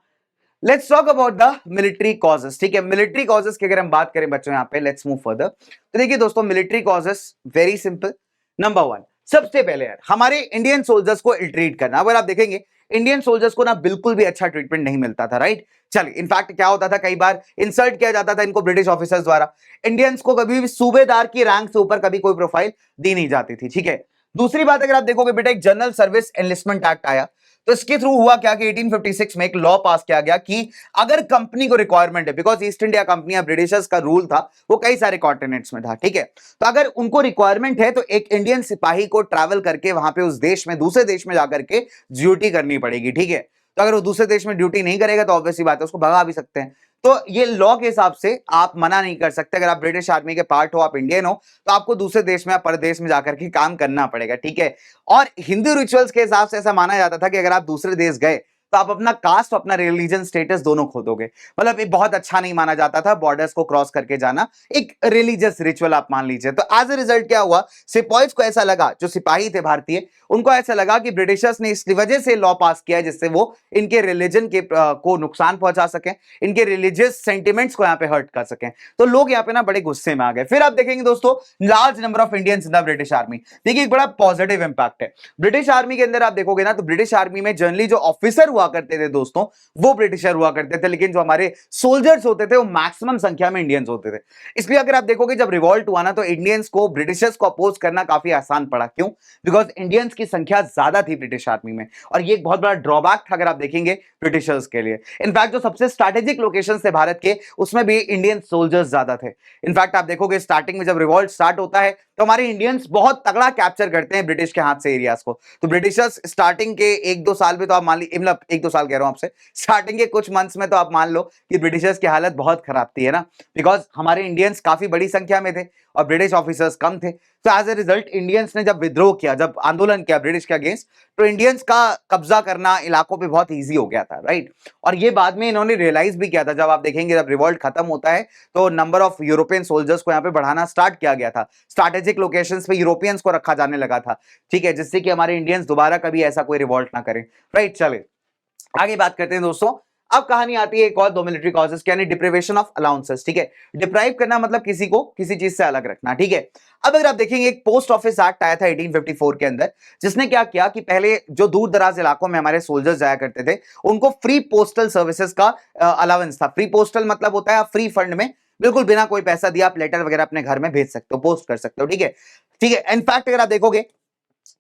A: let's talk about the military causes. ठीक है, मिलिट्री कॉजेस की अगर हम बात करें बच्चों यहाँ पे, लेट्स मूव फर्दर। तो देखिए दोस्तों, military causes very simple. Number 1, सबसे पहले यार हमारे इंडियन सोल्जर्स को ट्रीट करना। अगर आप देखेंगे इंडियन सोल्जर्स को ना बिल्कुल भी अच्छा ट्रीटमेंट नहीं मिलता था, राइट। चलिए, इनफैक्ट क्या होता था, कई बार इंसल्ट किया जाता था इनको ब्रिटिश ऑफिसर्स द्वारा। इंडियंस को कभी भी सूबेदार की रैंक से ऊपर कभी कोई प्रोफाइल दी नहीं जाती थी। ठीक है, दूसरी बात अगर आप देखोगे बेटा, एक जनरल सर्विस एनलिस्टमेंट एक्ट आया, तो इसके थ्रू हुआ क्या कि 1856 में एक लॉ पास किया गया कि अगर कंपनी को रिक्वायरमेंट है, बिकॉज ईस्ट इंडिया कंपनी या ब्रिटिशर्स का रूल था, वो कई सारे कॉन्टिनेंट्स में था। ठीक है, तो अगर उनको रिक्वायरमेंट है तो एक इंडियन सिपाही को ट्रैवल करके वहां पे उस देश में, दूसरे देश में जाकर के ड्यूटी करनी पड़ेगी। ठीक है, तो अगर वो दूसरे देश में ड्यूटी नहीं करेगा तो ऑब्वियसली बात है उसको भगा भी सकते हैं। तो ये लॉ के हिसाब से आप मना नहीं कर सकते, अगर आप ब्रिटिश आर्मी के पार्ट हो, आप इंडियन हो, तो आपको दूसरे देश में या परदेश में जाकर के काम करना पड़ेगा। ठीक है, और हिंदू रिचुअल्स के हिसाब से ऐसा माना जाता था कि अगर आप दूसरे देश गए तो आप अपना कास्ट, अपना रिलीजन स्टेटस दोनों खो दोगे। मतलब ये बहुत अच्छा नहीं माना जाता था बॉर्डर्स को क्रॉस करके जाना, एक रिलीजियस रिचुअल आप मान लीजिए। तो एज ए रिजल्ट क्या हुआ, सिपाहीज को ऐसा लगा, जो सिपाही थे भारतीय, उनको ऐसा लगा कि ब्रिटिशर्स ने इस वजह से लॉ पास किया है जिससे वो इनके रिलीजन के को नुकसान पहुंचा सके, इनके रिलीजियस सेंटिमेंट्स को यहाँ पे हर्ट कर सके। तो लोग यहाँ पे ना बड़े गुस्से में आ गए। फिर आप देखेंगे दोस्तों, large number of Indians in the British army. देखिए, एक बड़ा पॉजिटिव इंपैक्ट है ब्रिटिश आर्मी के अंदर। आप देखोगे ना, तो ब्रिटिश आर्मी में जनरली जो ऑफिसर हुआ करते थे दोस्तों, वो ब्रिटिशर हुआ करते थे, लेकिन जो हमारे सोल्जर्स होते थे वो मैक्सिमम संख्या में इंडियंस होते थे। इसलिए अगर आप देखोगे जब रिवॉल्ट हुआ ना, तो इंडियंस को ब्रिटिशर्स को अपोज करना काफी आसान पड़ा। क्यों? बिकॉज इंडियंस की संख्या ज्यादा थी ब्रिटिश आर्मी में, और ये एक बहुत बड़ा ड्रॉबैक था अगर आप देखेंगे ब्रिटिशर्स के लिए। इनफैक्ट जो सबसे स्ट्रैटेजिक लोकेशन थे भारत के, उसमें भी इंडियन सोल्जर्स ज्यादा थे। इनफैक्ट आप देखोगे स्टार्टिंग में जब रिवॉल्ट स्टार्ट होता है तो हमारे इंडियंस बहुत तगड़ा कैप्चर करते हैं ब्रिटिश के हाथ से एरियाज को। तो ब्रिटिशर्स स्टार्टिंग के 1-2 साल में, तो आप मान लीजिए, मतलब 1-2 साल कह रहा हूं आपसे, स्टार्टिंग के कुछ मंथ्स में तो आप मान लो कि ब्रिटिशर्स की हालत बहुत खराब थी, है ना, बिकॉज हमारे इंडियंस काफी बड़ी संख्या में थे और ब्रिटिश ऑफिसर्स कम थे। तो एज ए रिजल्ट इंडियंस ने जब विद्रोह किया, जब आंदोलन किया ब्रिटिश के अगेंस्ट, तो इंडियंस का कब्जा करना इलाकों पे बहुत ईजी हो गया था, राइट। और ये बाद में इन्होंने रियलाइज भी किया था, जब आप देखेंगे जब रिवॉल्ट खत्म होता है तो नंबर ऑफ यूरोपियन सोल्जर्स को यहाँ पे बढ़ाना स्टार्ट किया गया था, स्ट्रैटेजिक लोकेशंस पे यूरोपियंस को रखा जाने लगा था, ठीक है, जिससे कि हमारे इंडियंस दोबारा कभी ऐसा कोई रिवॉल्ट ना करें, राइट। चले आगे बात करते हैं दोस्तों। अब कहानी आती है एक और, दो मिलिट्री कॉजेस, यानी डिप्रिवेशन ऑफ अलाउंसेस, ठीक है। डिप्राइव करना मतलब किसी को किसी चीज से अलग रखना, ठीक है। अब अगर आप देखेंगे एक पोस्ट ऑफिस एक्ट आया था 1854 के अंदर, जिसने क्या किया कि पहले जो दूर दराज इलाकों में हमारे सोल्जर्स जाया करते थे उनको फ्री पोस्टल सर्विसेज का अलाउंस था। फ्री पोस्टल मतलब होता है आप फ्री फंड में, बिल्कुल बिना कोई पैसा दिया आप लेटर वगैरह अपने घर में भेज सकते हो, पोस्ट कर सकते हो, ठीक है, ठीक है। इनफैक्ट अगर आप देखोगे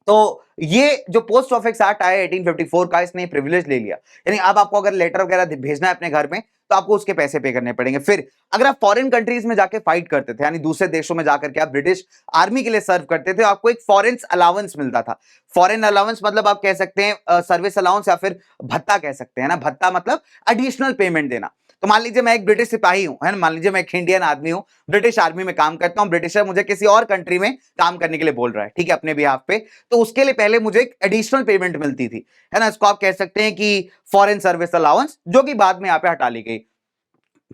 A: तो ये जो पोस्ट ऑफिस एक्ट आया 1854 का, इसने प्रिविलेज ले लिया, यानी अब आपको अगर लेटर वगैरह भेजना है अपने घर में तो आपको उसके पैसे पे करने पड़ेंगे। फिर अगर आप फॉरेन कंट्रीज में जाके फाइट करते थे, यानी दूसरे देशों में जाकर के आप ब्रिटिश आर्मी के लिए सर्व करते थे, आपको एक फॉरेन अलाउंस मिलता था। फॉरेन अलाउंस मतलब आप कह सकते हैं सर्विस अलाउंस या फिर भत्ता कह सकते हैं ना, भत्ता मतलब एडिशनल पेमेंट देना। तो मान लीजिए मैं एक ब्रिटिश सिपाही हूं, है ना, मान लीजिए मैं एक इंडियन आदमी हूं, ब्रिटिश आर्मी में काम करता हूं, ब्रिटिशर मुझे किसी और कंट्री में काम करने के लिए बोल रहा है, ठीक है, अपने बिहाफ पे, तो उसके लिए पहले मुझे एक एडिशनल पेमेंट मिलती थी, है ना, इसको आप कह सकते हैं कि फॉरेन सर्विस अलाउंस, जो कि बाद में यहां पे हटा ली गई,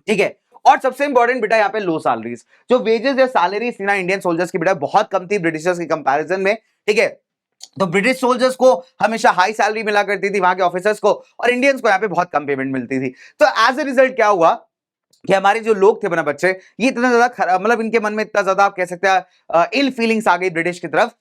A: ठीक है। और सबसे इंपॉर्टेंट बेटा यहाँ पे लो सैलरीज, जो वेजेस या सैलरीज थी ना इंडियन सोल्जर्स की बेटा बहुत कम थी ब्रिटिशर्स की कंपैरिजन में, ठीक है। तो ब्रिटिश सोल्जर्स को हमेशा हाई सैलरी मिला करती थी वहां के ऑफिसर्स को, और इंडियंस को यहाँ पे बहुत कम पेमेंट मिलती थी। तो एज ए रिजल्ट क्या हुआ कि हमारे जो लोग थे बना बच्चे, ये इतना ज्यादा मतलब इनके मन में इतना ज्यादा आप कह सकते हैं इल फीलिंग्स आ गई ब्रिटिश की तरफ,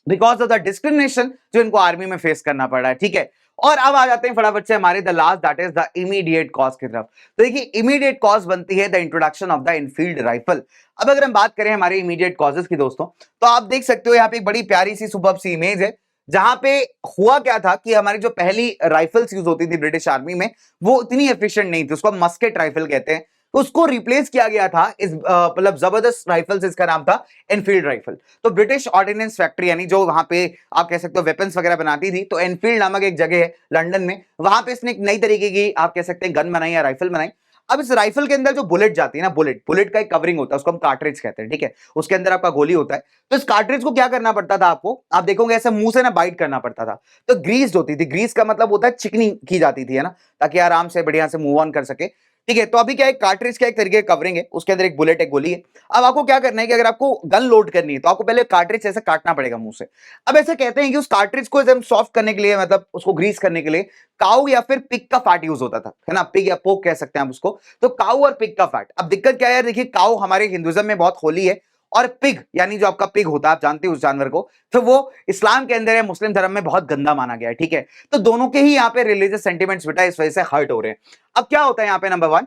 A: बिकॉज ऑफ द डिस्क्रिमिनेशन जो इनको आर्मी में फेस करना पड़ रहा है, ठीक है। और अब आ जाते हैं फटाफट से हमारे the last, that is the immediate cause की तरफ। तो देखिए इमीडिएट कॉज बनती है the introduction of the Enfield rifle. अब अगर हम बात करें हमारे इमीडिएट कॉजेस की दोस्तों, तो आप देख सकते हो यहाँ पे एक बड़ी प्यारी सी सुपर्ब सी इमेज है, जहां पे हुआ क्या था कि हमारी जो पहली राइफल्स यूज होती थी ब्रिटिश आर्मी में वो इतनी एफिशिएंट नहीं थी, उसको मस्केट राइफल कहते हैं, उसको रिप्लेस किया गया था इस मतलब जबरदस्त राइफल्स, इसका नाम था एनफील्ड राइफल। तो ब्रिटिश ऑर्डिनेंस फैक्ट्री, यानी जो वहां पे आप कह सकते हो वेपन्स वगैरह बनाती थी, तो एनफील्ड नामक एक जगह है लंदन में, वहां पे इसने एक नई तरीके की आप कह सकते हैं गन बनाई या राइफल बनाई। अब इस राइफल के अंदर जो बुलेट जाती है ना, बुलेट का एक कवरिंग होता है, उसको हम कार्ट्रिज कहते हैं, ठीक है, उसके अंदर आपका गोली होता है। तो इस कार्ट्रिज को क्या करना पड़ता था आपको, आप देखोगे ऐसे मुंह से ना बाइट करना पड़ता था, तो ग्रीस होती थी, ग्रीस का मतलब होता है चिकनी की जाती थी, है ना, ताकि आराम से बढ़िया से मूव ऑन कर सके, ठीक है। तो अभी क्या है, कार्ट्रिज का एक तरीके का कवरिंग है, उसके अंदर एक बुलेट एक गोली है। अब आपको क्या करना है कि अगर आपको गन लोड करनी है तो आपको पहले कार्ट्रिज ऐसे काटना पड़ेगा मुंह से। अब ऐसे कहते हैं कि उस कार्ट्रिज को एकदम सॉफ्ट करने के लिए, मतलब उसको ग्रीस करने के लिए काऊ या फिर पिग का फैट यूज होता था, है ना, पिग या पोक कह सकते हैं आप उसको। तो काऊ और पिग का फैट, अब दिक्कत क्या है, देखिए काऊ हमारे हिंदुइज्म में बहुत होली है, और पिग यानी जो आपका पिग होता है, आप जानते हैं उस जानवर को, तो वो इस्लाम के अंदर है, मुस्लिम धर्म में बहुत गंदा माना गया है, ठीक है। तो दोनों के ही यहाँ पे रिलीजियस सेंटिमेंट्स बेटा इस वजह से हर्ट हो रहे हैं। अब क्या होता है यहाँ पे, नंबर वन,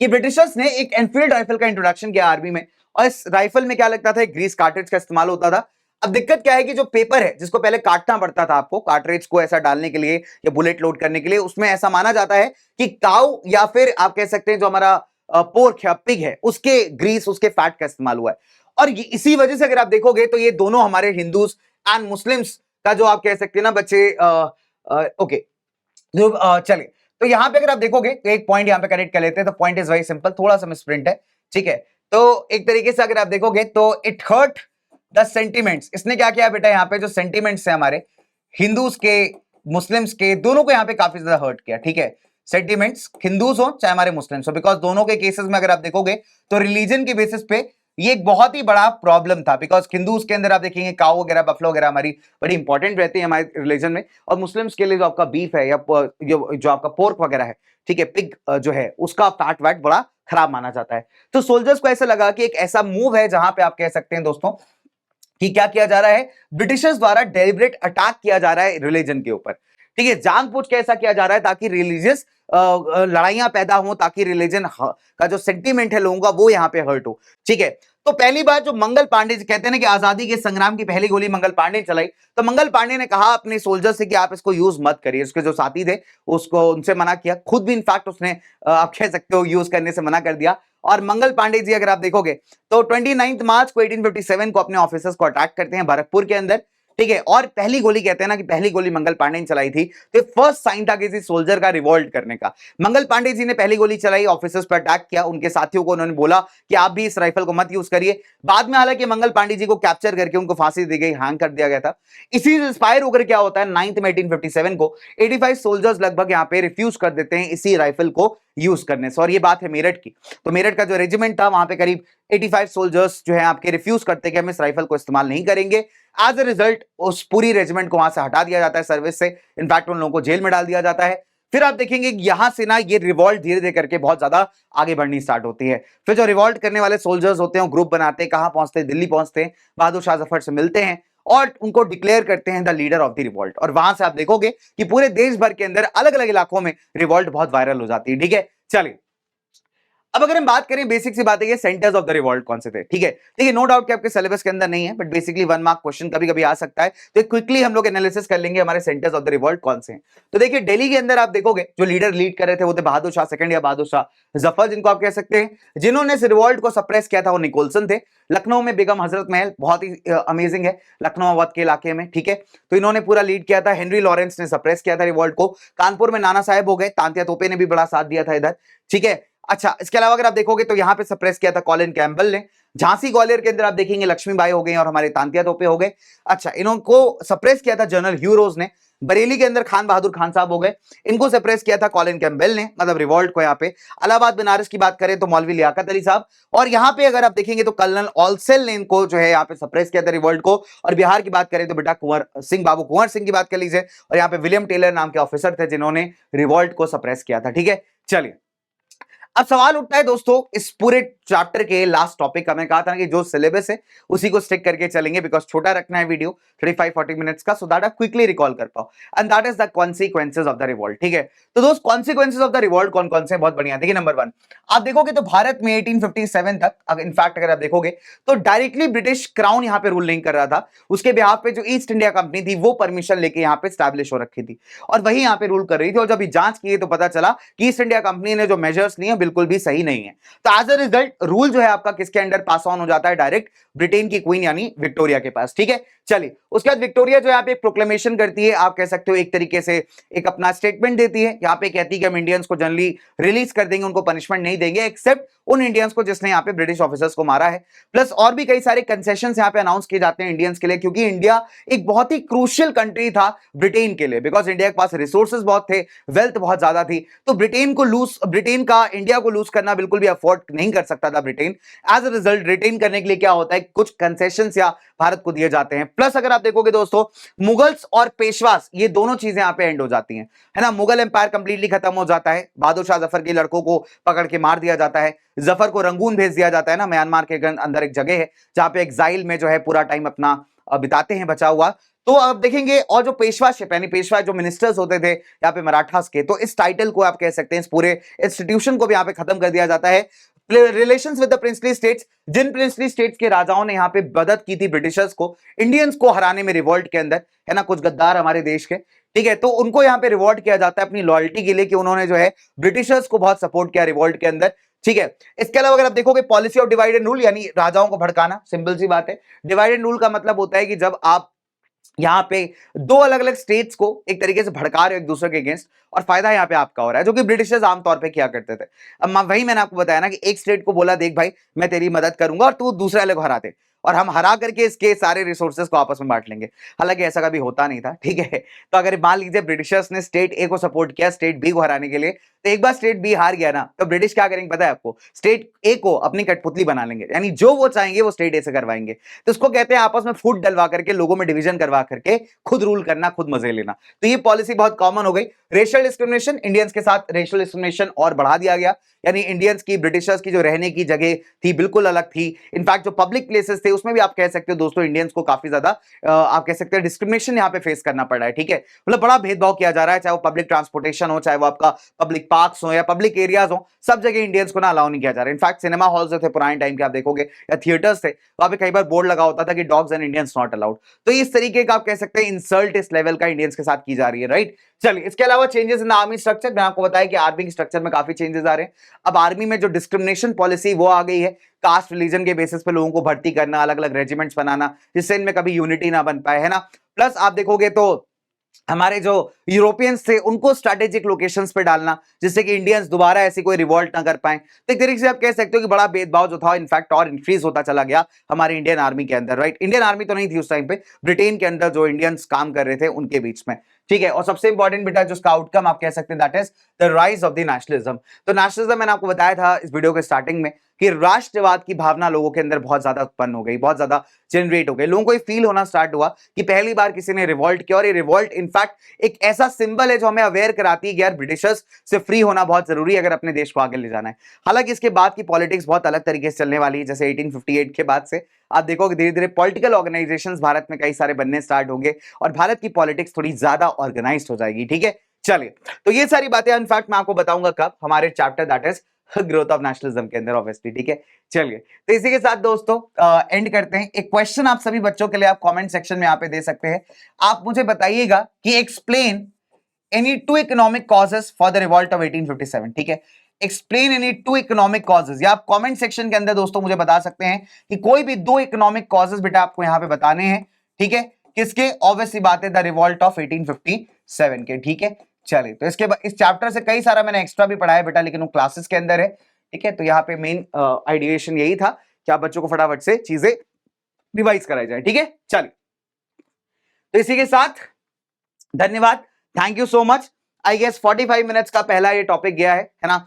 A: कि ब्रिटिशर्स ने एक एनफील्ड राइफल का इंट्रोडक्शन किया आर्मी में, और इस राइफल में क्या लगता था, एक ग्रीस कार्ट्रिज का इस्तेमाल होता था। अब दिक्कत क्या है कि जो पेपर है जिसको पहले काटना पड़ता था आपको कार्ट्रिज को ऐसा डालने के लिए या बुलेट लोड करने के लिए, उसमें ऐसा माना जाता है कि काऊ या फिर आप कह सकते हैं जो हमारा पोर्क या पिग है उसके ग्रीस, उसके फैट का इस्तेमाल हुआ है। और इसी वजह से अगर आप देखोगे तो ये दोनों हमारे हिंदूज एंड मुस्लिम्स का जो आप कह सकते हैं ना बच्चे, ओके, चले, तो यहां पे अगर आप देखोगे तो एक पॉइंट यहां पे कनेक्ट कर लेते हैं, तो पॉइंट इज वेरी सिंपल, थोड़ा सा मिसप्रिंट है, ठीक है। तो एक तरीके से अगर आप देखोगे तो इट हर्ट द सेंटिमेंट्स, इसने क्या किया बेटा, यहाँ पे जो सेंटिमेंट्स है हमारे हिंदूज के मुस्लिम्स के, दोनों को यहाँ पे काफी ज्यादा हर्ट किया, ठीक है। सेंटिमेंट्स हिंदूज हो चाहे हमारे मुस्लिम्स हो, बिकॉज दोनों के केसेस में अगर आप देखोगे तो रिलीजन के बेसिस पे ये एक बहुत ही बड़ा प्रॉब्लम था, बिकॉज हिंदूज के अंदर आप देखेंगे काऊ वगैरह, बफलो वगैरह हमारी बड़ी इंपॉर्टेंट रहती है हमारे रिलीजन में, और मुस्लिम्स के लिए जो आपका बीफ है या जो आपका पोर्क वगैरह है, ठीक है, पिग जो है उसका फैट वैट बड़ा खराब माना जाता है। तो सोल्जर्स को ऐसा लगा कि एक ऐसा मूव है जहां पे आप कह सकते हैं दोस्तों कि क्या किया जा रहा है, ब्रिटिशर्स द्वारा डेलिब्रेट अटैक किया जा रहा है रिलीजन के ऊपर, ठीक है, जानबूझ के ऐसा किया जा रहा है ताकि रिलीजियस लड़ाइयां पैदा हो, ताकि रिलीजन का जो सेंटीमेंट है लोगों का वो यहां पे हर्ट हो, ठीक है। तो पहली बार जो मंगल पांडे कहते हैं ना कि आजादी के संग्राम की पहली गोली मंगल पांडे चलाई, तो मंगल पांडे ने कहा अपने सोल्जर से कि आप इसको यूज मत करिए, उसके जो साथी थे उसको उनसे मना किया, खुद भी इनफैक्ट उसने आप कह सकते हो यूज करने से मना कर दिया। और मंगल पांडे जी अगर आप देखोगे तो 29 मार्च को 1857 को अपने ऑफिसर्स को अटैक करते हैं भरतपुर के अंदर, ठीक है। और पहली गोली कहते हैं ना कि पहली गोली मंगल पांडे ने चलाई थी, तो फर्स्ट साइन था किसी सोल्जर का रिवोल्ट करने का। मंगल पांडे जी ने पहली गोली चलाई, ऑफिसर्स पर अटैक किया, उनके साथियों को उन्होंने बोला कि आप भी इस राइफल को मत यूज करिए। बाद में हालांकि मंगल पांडे जी को कैप्चर करके उनको फांसी दी गई, हैंग कर दिया गया था। इसी से इंस्पायर होकर क्या होता है 9 में 1857 को 85 सोल्जर्स लगभग यहां पे रिफ्यूज कर देते हैं इसी राइफल को यूज करने से। और ये बात है मेरठ की, तो मेरठ का जो रेजिमेंट था वहां पे करीब 85 सोल्जर्स जो है आपके रिफ्यूज करते कि हम इस राइफल को इस्तेमाल नहीं करेंगे। एज अ रिजल्ट उस पूरी रेजिमेंट को वहां से हटा दिया जाता है सर्विस से, इनफैक्ट उन लोगों को जेल में डाल दिया जाता है। फिर आप देखेंगे यहां से ना ये रिवॉल्ट धीरे धीरे करके बहुत ज्यादा आगे बढ़नी स्टार्ट होती है। फिर जो रिवॉल्ट करने वाले सोल्जर्स होते हैं ग्रुप बनाते हैं, कहां पहुंचते हैं, दिल्ली पहुंचते हैं, बहादुर शाह जफर से मिलते हैं और उनको डिक्लेयर करते हैं the leader of the revolt. और वहां से आप देखोगे कि पूरे देश भर के अंदर अलग अलग इलाकों में रिवॉल्ट बहुत वायरल हो जाती है। ठीक है, चलिए अब अगर हम बात करें बेसिक सी बात है सेंटर्स ऑफ द रिवॉल्ट कौन से थे। ठीक है, देखिए नो डाउट कि आपके सिलेबस के अंदर नहीं है, बट बेसिकली 1 मार्क क्वेश्चन कभी कभी आ सकता है, तो क्विकली हम लोग एनालिसिस कर लेंगे हमारे सेंटर्स ऑफ द रिवॉल्ट कौन से हैं। तो देखिए दिल्ली के अंदर आप देखोगे जो लीडर लीड कर रहे थे वो थे बहादुर शाह सेकंड या बहादुर शाह जफर, जिनको आप कह सकते हैं। जिन्होंने इस रिवॉल्ट को सप्रेस किया था वो निकोलसन थे। लखनऊ में बेगम हजरत महल बहुत ही अमेजिंग है, लखनऊ अवध के इलाके में। ठीक है, तो इन्होंने पूरा लीड किया था। हेनरी लॉरेंस ने सप्रेस किया था रिवॉल्ट को। कानपुर में नाना साहेब हो गए, तांत्या तोपे ने भी बड़ा साथ दिया था इधर। ठीक है, अच्छा इसके अलावा अगर आप देखोगे तो यहां पे सप्रेस किया था कॉलिन कैम्पबेल ने। झांसी ग्वालियर के अंदर आप देखेंगे लक्ष्मीबाई हो गई और हमारे तांत्या तोपे हो गए। अच्छा, इनको सप्रेस किया था जनरल ह्यू रोज ने। बरेली के अंदर खान बहादुर खान साहब हो गए, इनको सप्रेस किया था कॉलिन कैम्पबेल ने, मतलब रिवॉल्ट को। यहाँ पे इलाहाबाद बनारस की बात करें तो मौलवी लियाकत अली साहब। और यहाँ पे अगर आप देखेंगे तो कर्नल ऑलसेल ने इनको जो है यहाँ पे सप्रेस किया था रिवॉल्ट को। और बिहार की बात करें तो बेटा कुंवर सिंह, बाबू कुंवर सिंह की बात कर लीजिए। और यहाँ पे विलियम टेलर नाम के ऑफिसर थे जिन्होंने रिवॉल्ट को सप्रेस किया था। ठीक है, चलिए अब सवाल उठता है दोस्तों इस पूरे चैप्टर के लास्ट टॉपिक का। मैं कहा था कि जो सिलेबस है उसी को स्टिक करके चलेंगे, बिकॉज छोटा रखना है वीडियो 35-40 मिनट्स का, सो दैट आप क्विकली रिकॉल कर पाओ। And that is the consequences of the revolt. ठीक है, तो दोस्त कॉन्सिक्वेंसेज ऑफ द रिवॉल्ट कौन कौन से, बहुत बढ़िया। देखिए नंबर 1 आप देखोगे तो भारत में 1857 तक इनफैक्ट अगर आप देखोगे तो डायरेक्टली ब्रिटिश क्राउन यहाँ पे रूल नहीं कर रहा था। उसके बिहाफ पे जो ईस्ट इंडिया कंपनी थी वो परमिशन लेके यहाँ पे स्टैब्लिश हो रखी थी और वही यहाँ पे रूल कर रही थी। और जब जांच की तो पता चला कि ईस्ट इंडिया कंपनी ने जो मेजर्स लिए बिल्कुल भी सही नहीं है। तो एज अ रिजल्ट रूल जो है आपका किसके अंडर पास ऑन हो जाता है, डायरेक्ट ब्रिटेन की क्वीन यानी विक्टोरिया के पास। ठीक है, चलिए उसके बाद विक्टोरिया जो है पे प्रोक्लेमेशन करती है, आप कह सकते हो एक तरीके से एक अपना स्टेटमेंट देती है। यहाँ पे कहती है कि हम इंडियंस को जनरली रिलीज कर देंगे, उनको पनिशमेंट नहीं देंगे एक्सेप्ट उन इंडियंस को जिसने यहाँ पे ब्रिटिश ऑफिसर्स को मारा है। प्लस और भी कई सारे कंसेशन यहाँ पे अनाउंस किए जाते हैं इंडियंस के लिए, क्योंकि इंडिया एक बहुत ही क्रूशियल कंट्री था ब्रिटेन के लिए, बिकॉज इंडिया के पास रिसोर्सेज बहुत थे, वेल्थ बहुत ज्यादा थी। तो ब्रिटेन का इंडिया को लूज करना बिल्कुल भी अफोर्ड नहीं कर सकता था Britain. As a result retain करने के लिए क्या होता है, कुछ कंसेशन या भारत को दिए जाते हैं। प्लस अगर आप देखोगे दोस्तों मुगल्स और पेशवास ये दोनों चीजें यहां पे एंड हो जाती हैं, है ना। मुगल एम्पायर कंप्लीटली खत्म हो जाता है, बहादुर शाह जफर के लड़कों को पकड़ के मार दिया जाता है, जफर को रंगून भेज दिया जाता है ना, म्यांमार के अंदर एक जगह है जहां पे एग्जाइल में जो है पूरा टाइम अपना बिताते हैं बचा हुआ। तो आप देखेंगे और जो पेशवाशिप यानी पेशवा जो मिनिस्टर्स होते थे यहाँ पे मराठास के, तो इस टाइटल को आप कह सकते हैं, इस पूरे इंस्टीट्यूशन को भी यहाँ पे खत्म कर दिया जाता है। Relations with the princely states, जिन प्रिंसली स्टेट्स के राजाओं ने यहाँ पे मदद की थी ब्रिटिशर्स को इंडियंस को हराने में रिवॉल्ट के अंदर, है ना, कुछ गद्दार हमारे देश के, ठीक है, तो उनको यहाँ पे रिवॉर्ड किया जाता है अपनी लॉयल्टी के लिए कि उन्होंने जो है ब्रिटिशर्स को बहुत सपोर्ट किया रिवॉल्ट के अंदर। ठीक है, इसके अलावा अगर आप देखोगे policy of divide and rule यानी राजाओं को भड़काना, सिंपल सी बात है। डिवाइड एंड रूल का मतलब होता है कि जब आप यहां पे दो अलग अलग स्टेट्स को एक तरीके से भड़का रहे हो एक दूसरे के अगेंस्ट, और फायदा यहां पे आपका हो रहा है, जो कि ब्रिटिशर्स आमतौर पे किया करते थे। अब वही मैंने आपको बताया ना कि एक स्टेट को बोला देख भाई मैं तेरी मदद करूंगा और तू दूसरे वाले को हरा दे, और हम हरा करके इसके सारे रिसोर्सेज को आपस में बांट लेंगे। हालांकि ऐसा कभी होता नहीं था। ठीक है, तो अगर मान लीजिए ब्रिटिशर्स ने स्टेट ए को सपोर्ट किया स्टेट बी को हराने के लिए, तो एक बार स्टेट बी हार गया ना तो ब्रिटिश क्या करेंगे पता है आपको, स्टेट ए को अपनी कठपुतली बना लेंगे, यानी जो वो चाहेंगे वो स्टेट ए से करवाएंगे। तो इसको कहते हैं आपस में फूट डलवा करके, लोगों में डिवीजन करवा करके खुद रूल करना, खुद मजे लेना। तो ये पॉलिसी बहुत कॉमन हो गई। रेशियल डिस्क्रिमिनेशन, इंडियंस के साथ रेशियल डिस्क्रिमिनेशन और बढ़ा दिया गया, यानी इंडियंस की ब्रिटिशर्स की जो रहने की जगह थी बिल्कुल अलग थी। इनफैक्ट जो पब्लिक प्लेसेस थे उसमें भी आप कह सकते हो दोस्तों इंडियंस को काफी ज्यादा आप कह सकते हैं डिस्क्रिमिनेशन यहाँ पे फेस करना पड़ रहा है। ठीक है, मतलब बड़ा भेदभाव किया जा रहा है, चाहे वो पब्लिक ट्रांसपोर्टेशन हो, चाहे वो आपका पब्लिक पार्क्स हो या पब्लिक एरियाज हो, सब जगह इंडियंस को ना अलाउ नहीं किया जा रहा है। इनफैक्ट सिनेमा हॉल्स जो थे पुराने टाइम के आप देखोगे या थिएटर्स थे, वहां पे कई बार बोर्ड लगा होता था कि dogs and Indians not allowed. तो इस तरीके का आप कह सकते हैं इंसल्ट इस लेवल का इंडियंस के साथ की जा रही है, राइट। चलिए, इसके अलावा changes in the army structure, मैं आपको बताया कि आर्मी के स्ट्रक्चर में काफी चेंजेस आ रहे हैं। अब आर्मी में जो डिस्क्रिमिनेशन पॉलिसी वो आ गई है, कास्ट रिलीजन के बेसिस पे लोगों को भर्ती करना, अलग अलग रेजिमेंट्स बनाना, जिससे इनमें कभी यूनिटी ना बन पाए, है ना। प्लस आप देखोगे तो हमारे जो यूरोपियंस थे उनको स्ट्रेटेजिक लोकेशंस पे डालना, जिससे कि इंडियंस दोबारा ऐसी कोई रिवॉल्ट ना कर पाए। तो एक तरीके से आप कह सकते हो कि बड़ा भेदभाव जो था इनफैक्ट और इंक्रीज होता चला गया हमारे इंडियन आर्मी के अंदर, राइट। इंडियन आर्मी तो नहीं थी उस टाइम पे, ब्रिटेन के अंदर जो इंडियंस काम कर रहे थे उनके बीच में, ठीक है। और सबसे इंपॉर्टेंट बेटा जो उसका आउटकम आप कह सकते हैं that is the rise of the nationalism. तो नेशनलिज्म मैंने आपको बताया था इस वीडियो के स्टार्टिंग में कि राष्ट्रवाद की भावना लोगों के अंदर बहुत ज्यादा उत्पन्न हो गई, बहुत ज्यादा जनरेट हो गई। लोगों को ये फील होना स्टार्ट हुआ कि पहली बार किसी ने रिवॉल्ट किया, और ये रिवॉल्ट इनफैक्ट एक ऐसा सिंबल है जो हमें अवेयर कराती है कि यार ब्रिटिशर्स से फ्री होना बहुत जरूरी है अगर अपने देश को आगे ले जाना है। हालांकि इसके बाद की पॉलिटिक्स बहुत अलग तरीके से चलने वाली है। जैसे 1858 के बाद से आप देखोगे धीरे धीरे पॉलिटिकल ऑर्गेनाइजेशंस भारत में कई सारे बनने स्टार्ट होंगे और भारत की पॉलिटिक्स थोड़ी ज्यादा ऑर्गेनाइज्ड हो जाएगी, ठीक है। चलिए, तो ये सारी बातें इनफैक्ट मैं आपको बताऊंगा कब, हमारे chapter that is growth of nationalism के अंदर ऑब्वियसली, ठीक है। चलिए, तो इसी के साथ दोस्तों एंड करते हैं। एक क्वेश्चन आप सभी बच्चों के लिए आप कमेंट सेक्शन में यहाँ पे दे सकते हैं। आप मुझे बताइएगा कि explain any two economic causes for the revolt of 1857, ठीक है। Explain any two economic causes, या आप कमेंट सेक्शन के अंदर दोस्तों मुझे बता सकते हैं कि कोई भी दो इकोनॉमिक कॉजेस बेटा आपको यहाँ पे बताने हैं, ठीक है। किसके? ऑब्वियसली बात है द रिवॉल्ट ऑफ 1857 के, ठीक है। चलिए, तो इसके इस चैप्टर से कई सारा मैंने एक्स्ट्रा भी पढ़ाया बेटा, लेकिन वो क्लासेस के अंदर है, ठीक है। तो यहाँ पे मेन आइडिएशन यही था कि आप बच्चों को फटाफट से चीजें रिवाइज कराई जाए, ठीक है। चलिए, तो इसी के साथ धन्यवाद, thank you so much. I guess 45 minutes का पहला ये टॉपिक गया है ना।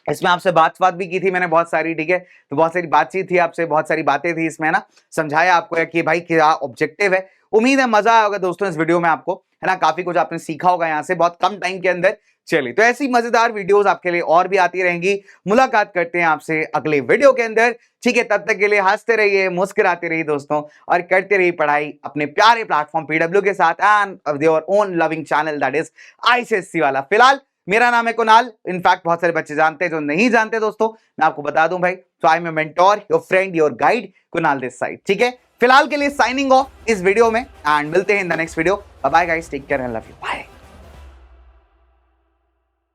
A: इसमें आपसे बात भी की थी मैंने बहुत सारी, ठीक है। तो बहुत सारी बातचीत थी आपसे, बहुत सारी बातें थी इसमें ना, समझाया आपको कि भाई क्या ऑब्जेक्टिव है। उम्मीद है मजा आया होगा दोस्तों इस वीडियो में आपको, है ना। काफी कुछ आपने सीखा होगा यहाँ से बहुत कम टाइम के अंदर। चलिए, तो ऐसी मजेदार वीडियोस आपके लिए और भी आती रहेंगी। मुलाकात करते हैं आपसे अगले वीडियो के अंदर, ठीक है। तब तक के लिए हंसते रहिए, मुस्कुराते रहिए दोस्तों, और करते रहिए पढ़ाई अपने प्यारे प्लेटफॉर्म पीडब्ल्यू के साथ and your own loving channel that is ICSC वाला। फिलहाल मेरा नाम है कुणाल, इनफैक्ट बहुत सारे बच्चे जानते हैं, जो नहीं जानते दोस्तों मैं आपको बता दूं भाई, तो I am a mentor, your friend, your guide, Kunal this side, ठीक है। फिलहाल के लिए साइनिंग ऑफ इस वीडियो में, एंड मिलते हैं in the next video. Bye bye guys, take care and love you, bye.